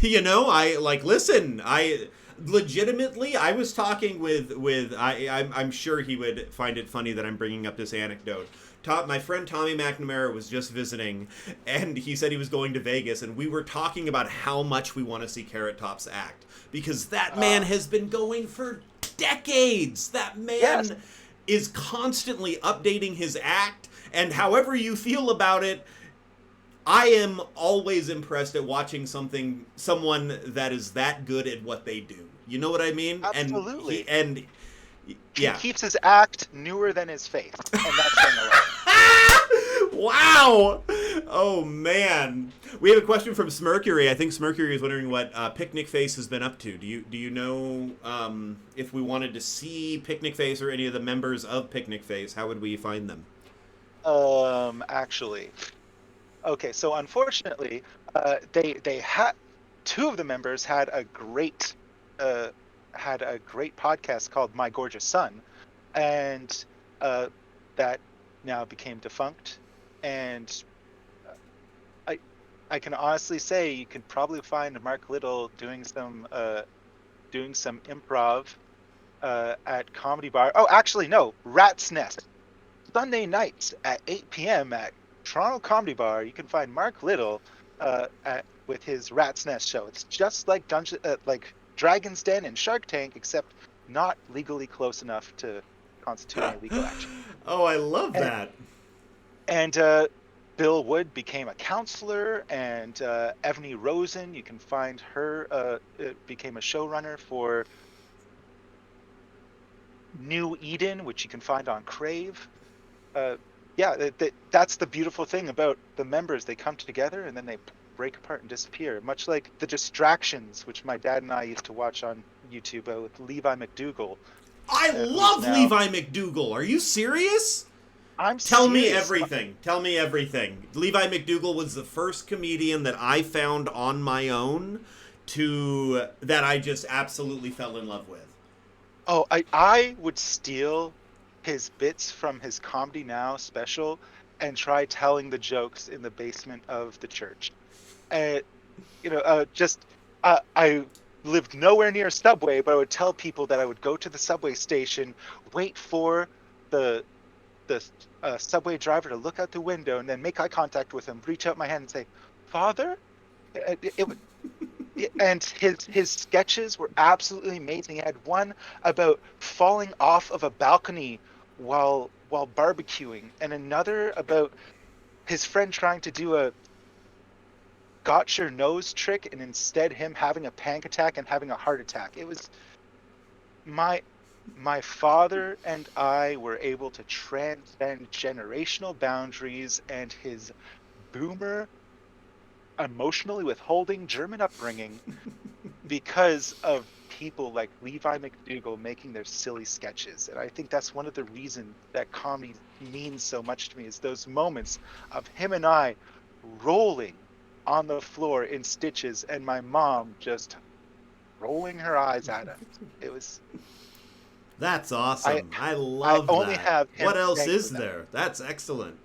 I like listen. I legitimately, I was talking with I'm sure he would find it funny that I'm bringing up this anecdote. My friend Tommy McNamara was just visiting, and he said he was going to Vegas, and we were talking about how much we want to see Carrot Top's act because that man has been going for decades. That Yes. man is constantly updating his act, and however you feel about it, I am always impressed at watching someone that is that good at what they do. You know what I mean? Absolutely. And He yeah. keeps his act newer than his face, and that's saying a lot. Wow. Oh man. We have a question from Smircury. I think Smircury is wondering what Picnic Face has been up to. Do you know if we wanted to see Picnic Face or any of the members of Picnic Face, how would we find them? Actually. Okay, so unfortunately, they had two of the members uh, had a great podcast called My Gorgeous Son, and uh, that now became defunct. And I I can honestly say you could probably find Mark Little doing some improv at Comedy Bar. Oh, actually, no, Rat's Nest. Sunday nights at 8 p.m. at Toronto Comedy Bar. You can find Mark Little with his Rat's Nest show. It's just like like Dragon's Den and Shark Tank, except not legally close enough to constitute any legal action. Oh, I love And, that. and Bill Wood became a counselor, and Evany Rosen, you can find her, became a showrunner for New Eden, which you can find on Crave. uh, yeah, that's the beautiful thing about the members. They come together and then they break apart and disappear, much like the Distractions, which my dad and I used to watch on YouTube with Levi McDougall, I who's love now. Levi McDougall. Are you serious? I'm Tell me serious. everything. Tell me everything. Levi McDougall was the first comedian that I found on my own that I just absolutely fell in love with. Oh, I would steal his bits from his Comedy Now special and try telling the jokes in the basement of the church. And just I lived nowhere near a subway, but I would tell people that I would go to the subway station, wait for the subway driver to look out the window, and then make eye contact with him, reach out my hand, and say, "Father." It and his sketches were absolutely amazing. He had one about falling off of a balcony while barbecuing, and another about his friend trying to do a got your nose trick, and instead him having a panic attack and having a heart attack. It was my my father and I were able to transcend generational boundaries and his boomer, emotionally withholding German upbringing because of people like Levi McDougall making their silly sketches. And I think that's one of the reasons that comedy means so much to me, is those moments of him and I rolling on the floor in stitches and my mom just rolling her eyes at us. It was That's I awesome. I I love only that. have him What to else thank for is that. there? That's excellent.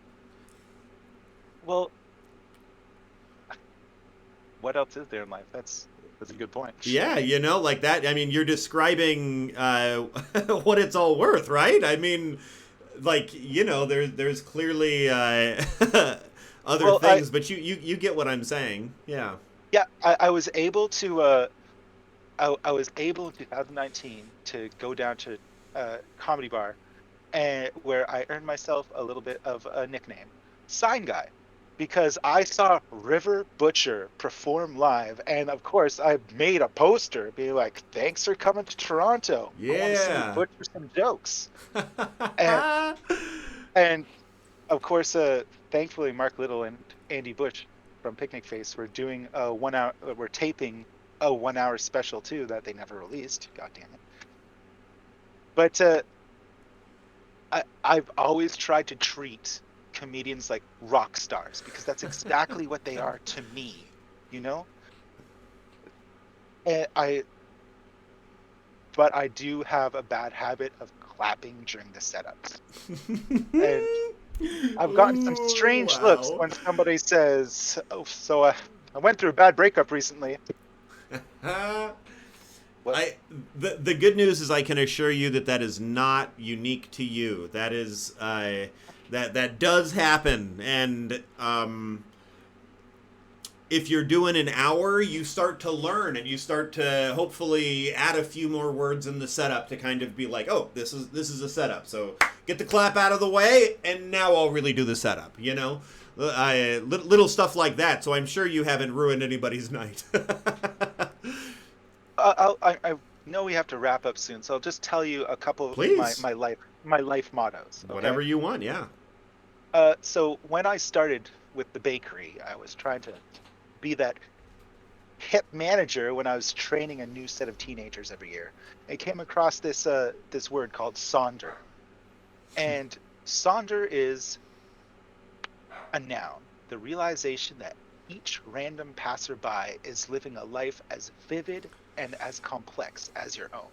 Well, what else is there in life? That's a good point. Yeah, like that. I mean, you're describing what it's all worth, right? I mean, like, there's clearly other Well, I things, but you get what I'm saying. Yeah. yeah, I was able to I was able in 2019 to go down to Comedy Bar, and where I earned myself a little bit of a nickname, Sign Guy, because I saw River Butcher perform live, and of course I made a poster being like, "Thanks for coming to Toronto. I want to see you Yeah. butcher some jokes." And and of course, thankfully, Mark Little and Andy Bush from Picnic Face were doing a 1 hour. We're taping a 1 hour special too that they never released. God damn it! But I've always tried to treat comedians like rock stars, because that's exactly what they are to me. You know, and but I do have a bad habit of clapping during the setups, and I've gotten some Ooh, strange looks wow. when somebody says, "Oh, so I went through a bad breakup recently." What? The good news is I can assure you that is not unique to you. That is that does happen, and if you're doing an hour, you start to learn, and you start to hopefully add a few more words in the setup to kind of be like, oh, this is a setup. So get the clap out of the way, and now I'll really do the setup. Little stuff like that. So I'm sure you haven't ruined anybody's night. I know we have to wrap up soon, so I'll just tell you a couple of Please, my life mottos. Okay. whatever you want. Yeah. So when I started with the bakery, I was trying to be that hip manager when I was training a new set of teenagers every year. I came across this word called sonder, and sonder is a noun. The realization that each random passerby is living a life as vivid and as complex as your own.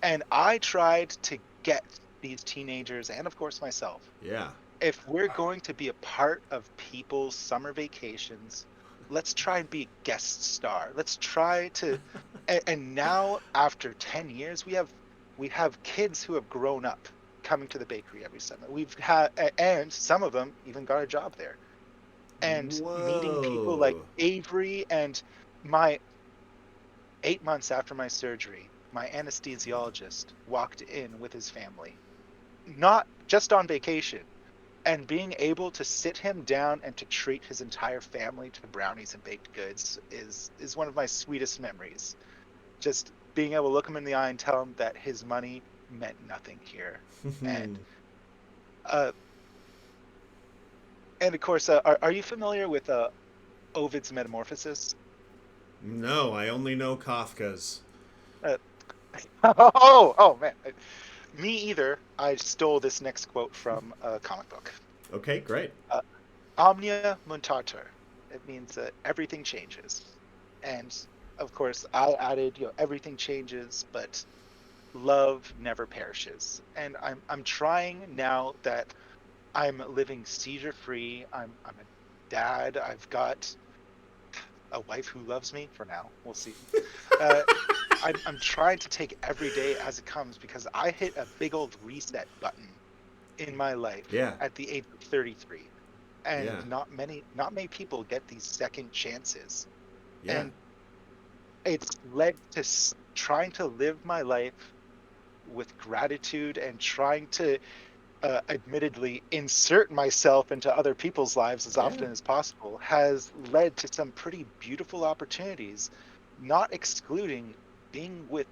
And I tried to get these teenagers, and of course myself, Yeah. if we're going to be a part of people's summer vacations, let's try and be a guest star. Let's try to, and now after 10 years, we have kids who have grown up coming to the bakery every summer. We've had, and some of them even got a job there. And meeting people like Whoa. Avery, and my 8 months after my surgery, my anesthesiologist walked in with his family, not just on vacation, and being able to sit him down and to treat his entire family to brownies and baked goods is one of my sweetest memories. Just being able to look him in the eye and tell him that his money meant nothing here. And uh and of course, are you familiar with Ovid's Metamorphosis? No, I only know Kafka's. uh, oh man, me either. I stole this next quote from a comic book. Okay, great. uh, Omnia mutator. It means that everything changes. And of course, I added, everything changes, but love never perishes. And I'm trying now that I'm living seizure free. I'm a dad. I've got a wife who loves me for now. We'll see. Uh, I'm trying to take every day as it comes because I hit a big old reset button in my life Yeah. at the age of 33, and Yeah. not many people get these second chances. Yeah. And it's led to trying to live my life with gratitude and trying to admittedly insert myself into other people's lives as Yeah. often as possible has led to some pretty beautiful opportunities, not excluding being with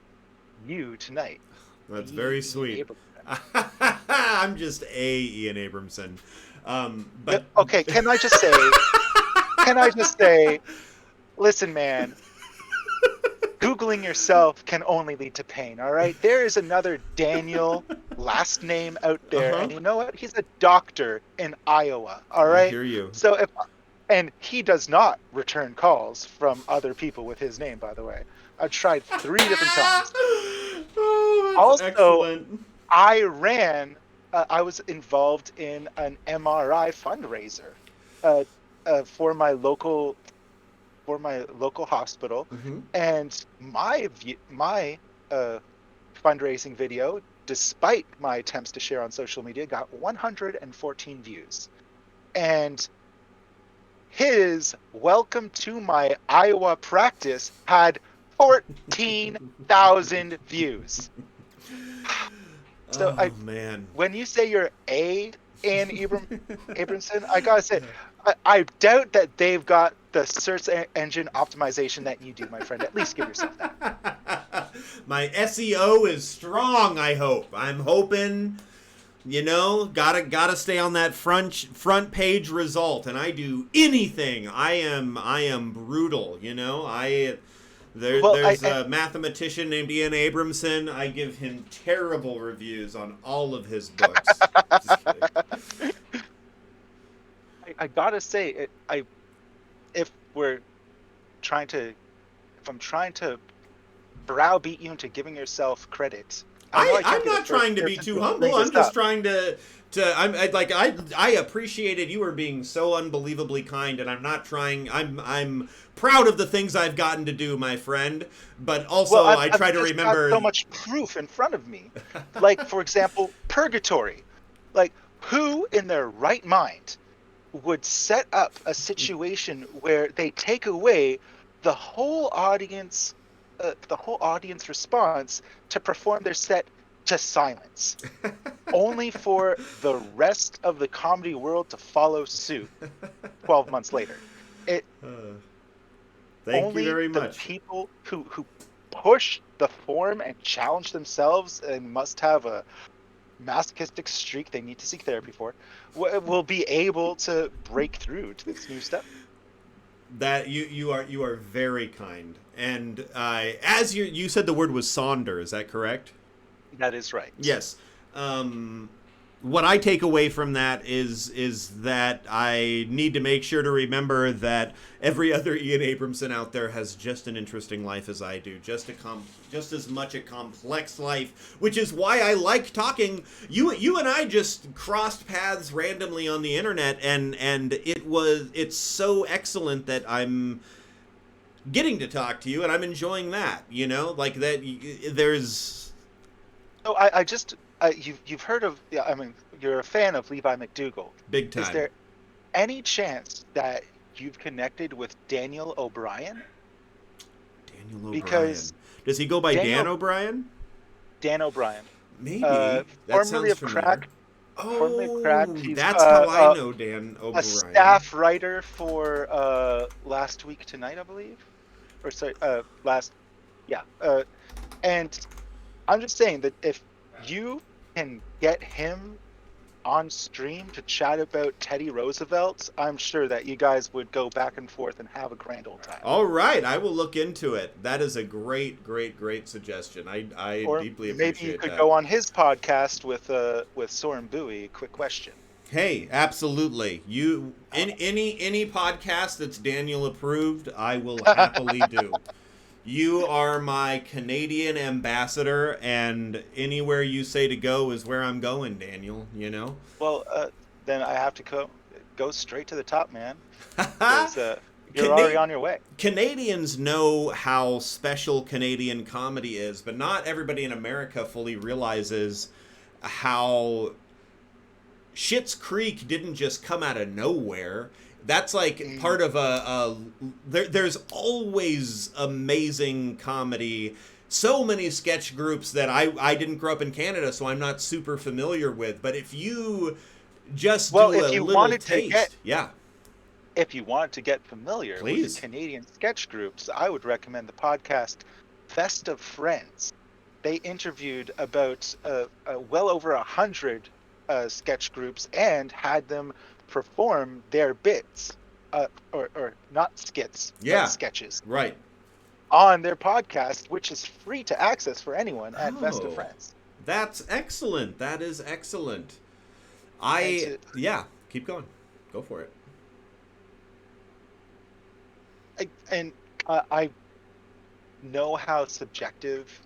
you tonight, That's the very Ian sweet. Abramson. I'm just a Ian Abramson. But Okay, can I just say, listen, man, Googling yourself can only lead to pain, all right? There is another Daniel last name out there, uh-huh. and you know what? He's a doctor in Iowa, all I right? hear you. So and he does not return calls from other people with his name, by the way. I've tried 3 different times. Oh, that's Also, excellent. I was involved in an MRI fundraiser uh, for my local hospital, Mm-hmm. and my uh, fundraising video, despite my attempts to share on social media, got 114 views, and his welcome to my Iowa practice had 14,000 views. So Oh man. when you say you're in Abramson, I gotta say, I doubt that they've got the search engine optimization that you do, my friend. At least give yourself that. My SEO is strong, I hope. I'm hoping, gotta stay on that front page result, and I do anything. I am brutal, Well, there's a mathematician named Ian Abramson. I give him terrible reviews on all of his books. Just kidding. I gotta say, if we're trying to, if I'm trying to browbeat you into giving yourself credit, I know I can't I'm be the not first trying to be person too to humble. bring I'm this just up. trying to I appreciated you were being so unbelievably kind, and I'm not trying. I'm proud of the things I've gotten to do, my friend. But Well, also, I've, I I've try to just got so remember. much proof in front of me. Like, for example, purgatory. Like, who in their right mind would set up a situation where they take away the whole audience, the whole audience response to perform their set to silence, only for the rest of the comedy world to follow suit 12 months later? It Thank you only very the much. people who push the form and challenge themselves and must have a masochistic streak they need to seek therapy for will be able to break through to this new stuff. That you are very kind, and as you said, the word was Sonder. Is that correct? That is right. Yes. Um, what I take away from that is that I need to make sure to remember that every other Ian Abramson out there has just an interesting life as I do, just as much a complex life, which is why I like talking. You and I just crossed paths randomly on the internet, and it's so excellent that I'm getting to talk to you, and I'm enjoying that. Like that. There's So you've heard of, yeah, I mean, you're a fan of Levi McDougall. big Is time. there any chance that you've connected with Daniel O'Brien? Daniel O'Brien. Because Does he go by Dan Daniel O'Brien? Dan O'Brien, uh, Maybe. That formerly sounds of familiar. Cracked, formerly of Cracked. Oh, He's that's how I know Dan a O'Brien. staff writer for Last Week Tonight, I believe, or sorry, last, yeah. And I'm just saying that if you can get him on stream to chat about Teddy Roosevelt, I'm sure that you guys would go back and forth and have a grand old time. All right, I will look into it. That is a great, great, great suggestion. I Or deeply maybe you appreciate could that. go on his podcast with Soren Bowie. Quick question. Hey, absolutely. Any podcast that's Daniel approved, I will happily do. You are my Canadian ambassador, and anywhere you say to go is where I'm going, Daniel. Well, then I have to go straight to the top, man, because you're already Cana- on your way. Canadians know how special Canadian comedy is, but not everybody in America fully realizes how Schitt's Creek didn't just come out of nowhere. That's like part of there's always amazing comedy. So many sketch groups that I didn't grow up in Canada, so I'm not super familiar with. But if you just Well, do a little taste, yeah, if you wanted to get familiar with please. the Canadian sketch groups, I would recommend the podcast Best of Friends. They interviewed about well over 100 sketch groups and had them perform their bits, or not skits, Yeah, but sketches, right. on their podcast, which is free to access for anyone at Best of Oh, Friends. that's excellent. That is excellent. And to, Yeah, keep going. Go for it. I know how subjective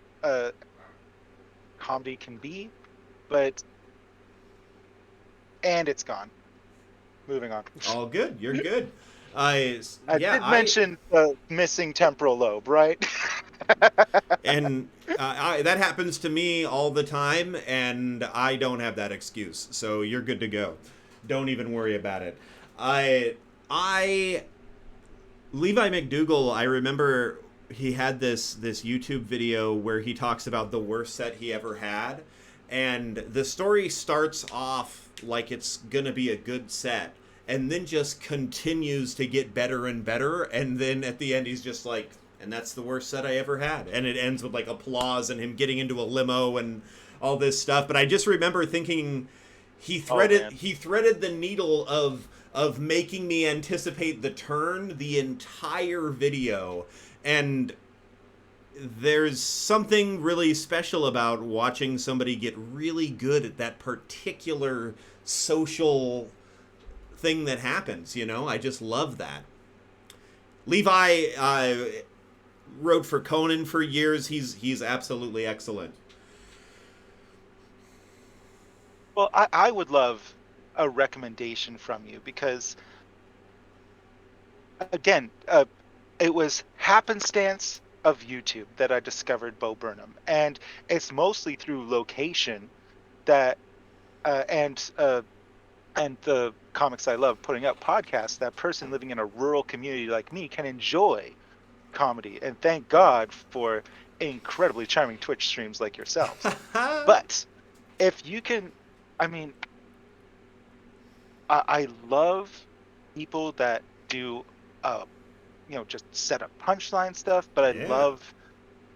comedy can be, and it's gone. Moving on. All good. You're good. I did mention the missing temporal lobe, right? And that happens to me all the time, and I don't have that excuse. So you're good to go. Don't even worry about it. I Levi McDougall, I remember he had this YouTube video where he talks about the worst set he ever had, and the story starts off like it's gonna be a good set, and then just continues to get better and better, and then at the end he's just like, and that's the worst set I ever had, and it ends with like applause and him getting into a limo and all this stuff. But I just remember thinking he threaded the needle of making me anticipate the turn the entire video. And there's something really special about watching somebody get really good at that particular social thing that happens. I just love that. Levi wrote for Conan for years. He's absolutely excellent. Well, I would love a recommendation from you, because, again, it was happenstance of YouTube that I discovered Bo Burnham, and it's mostly through location that and the comics I love putting up podcasts, that person living in a rural community like me can enjoy comedy, and thank God for incredibly charming Twitch streams like yourselves. But if you can, I mean, I love people that do just set up punchline stuff, but I Yeah. love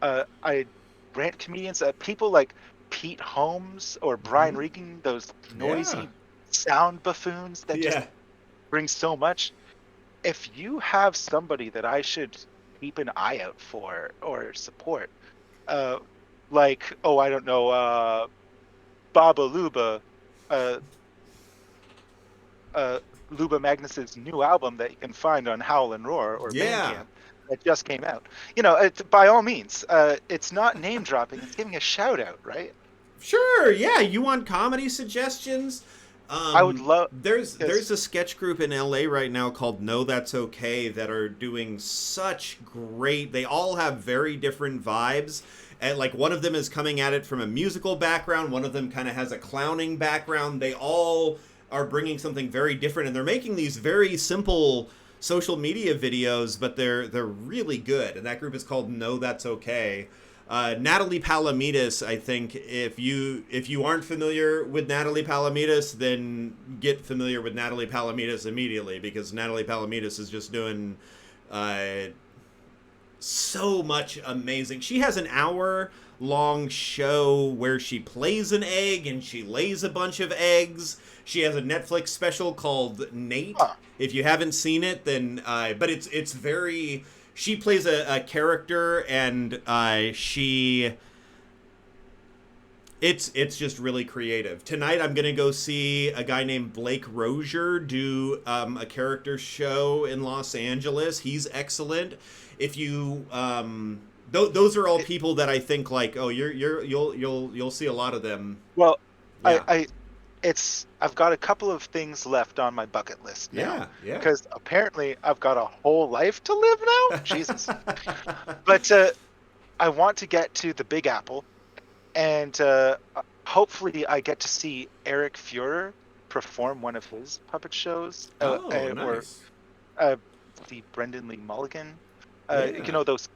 I rant comedians, people like Pete Holmes or Brian Regan, those noisy Yeah. sound buffoons that just bring so much. If you have somebody that I should keep an eye out for or support, like, I don't know, Baba Luba, uh, uh, Luba Magnus's new album that you can find on Howl and Roar or Yeah. Bandcamp that just came out. By all means, it's not name dropping; it's giving a shout out, right? Sure, yeah. You want comedy suggestions? I would love There's because a sketch group in LA right now called No That's Okay that are doing such great. They all have very different vibes. And like one of them is coming at it from a musical background, one of them kind of has a clowning background. They all are bringing something very different, and they're making these very simple social media videos, but they're really good. And that group is called No That's Okay. Natalie Palamides, I think if you aren't familiar with Natalie Palamides, then get familiar with Natalie Palamides immediately, because Natalie Palamides is just doing so much amazing. She has an hour-long show where she plays an egg and she lays a bunch of eggs. She has a Netflix special called Nate. huh, If you haven't seen it, then but it's very. She plays a character, and it's just really creative. Tonight I'm gonna go see a guy named Blake Rozier do a character show in Los Angeles. He's excellent. If you those are all people that I think like, oh, you'll see a lot of them. well, Yeah, I've got a couple of things left on my bucket list now yeah, yeah. because apparently I've got a whole life to live now. Jesus, but I want to get to the Big Apple, and hopefully I get to see Eric Fuhrer perform one of his puppet shows, Oh, or nice. the Brendan Lee Mulligan. Yeah. Those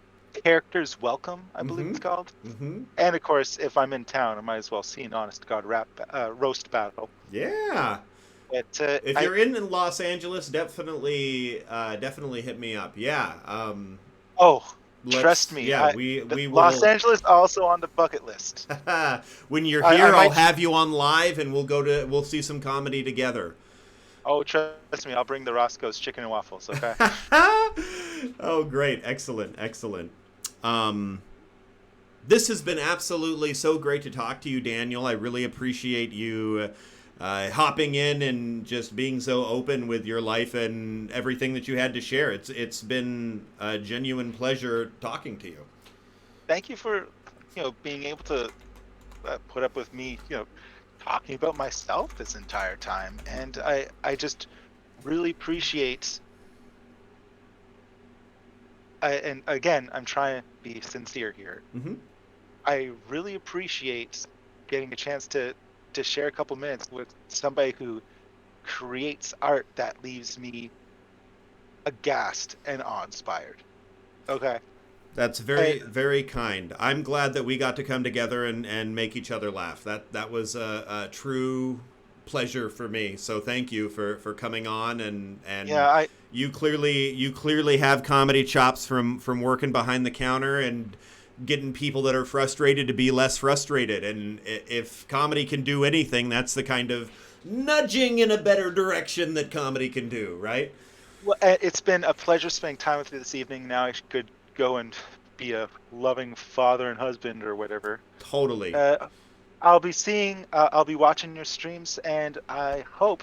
characters welcome, I believe Mm-hmm. it's called. Mm-hmm. And of course, if I'm in town, I might as well see an honest to God roast battle. Yeah. But If you're in Los Angeles, definitely hit me up. Yeah. oh, trust Let's. me, Yeah. We Los will. Angeles also on the bucket list. When you're I here, I'll might. have you on live, and we'll see some comedy together. Oh, trust me, I'll bring the Roscoe's chicken and waffles. Okay. Oh, great! Excellent, excellent. Um, this has been absolutely so great to talk to you, Daniel. I really appreciate you hopping in and just being so open with your life and everything that you had to share. It's been a genuine pleasure talking to you. Thank you for being able to put up with me talking about myself this entire time, and I just really appreciate. And again, I'm trying to be sincere here. Hmm. I really appreciate getting a chance to share a couple minutes with somebody who creates art that leaves me aghast and awe-inspired. Okay. That's I, very, very kind. I'm glad that we got to come together and make each other laugh. That was a true pleasure for me. So thank you for coming on, and yeah, I you clearly have comedy chops from working behind the counter and getting people that are frustrated to be less frustrated. And if comedy can do anything, that's the kind of nudging in a better direction that comedy can do, right? well, it's been a pleasure spending time with you this evening. Now I could go and be a loving father and husband or whatever. Totally. Uh, I'll be watching your streams, and I hope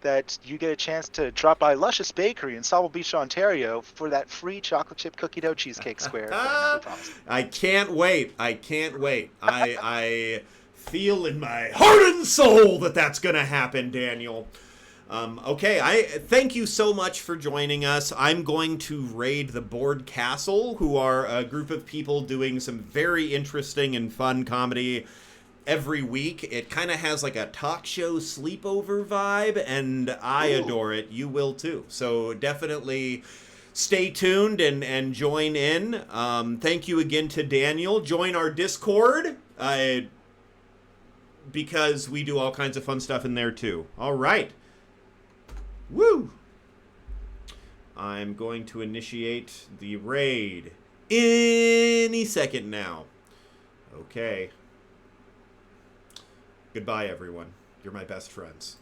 that you get a chance to drop by Luscious Bakery in Sauble Beach, Ontario for that free chocolate chip cookie dough cheesecake square that I never promised. I can't wait. I can't wait. I feel in my heart and soul that that's going to happen, Daniel. Okay, I thank you so much for joining us. I'm going to raid the Board Castle, who are a group of people doing some very interesting and fun comedy every week. It kind of has like a talk show sleepover vibe, and I Ooh. adore it. You will too. So definitely stay tuned and join in. Thank you again to Daniel. Join our Discord, because we do all kinds of fun stuff in there too. All right. Woo! I'm going to initiate the raid any second now. Okay. Goodbye, everyone. You're my best friends.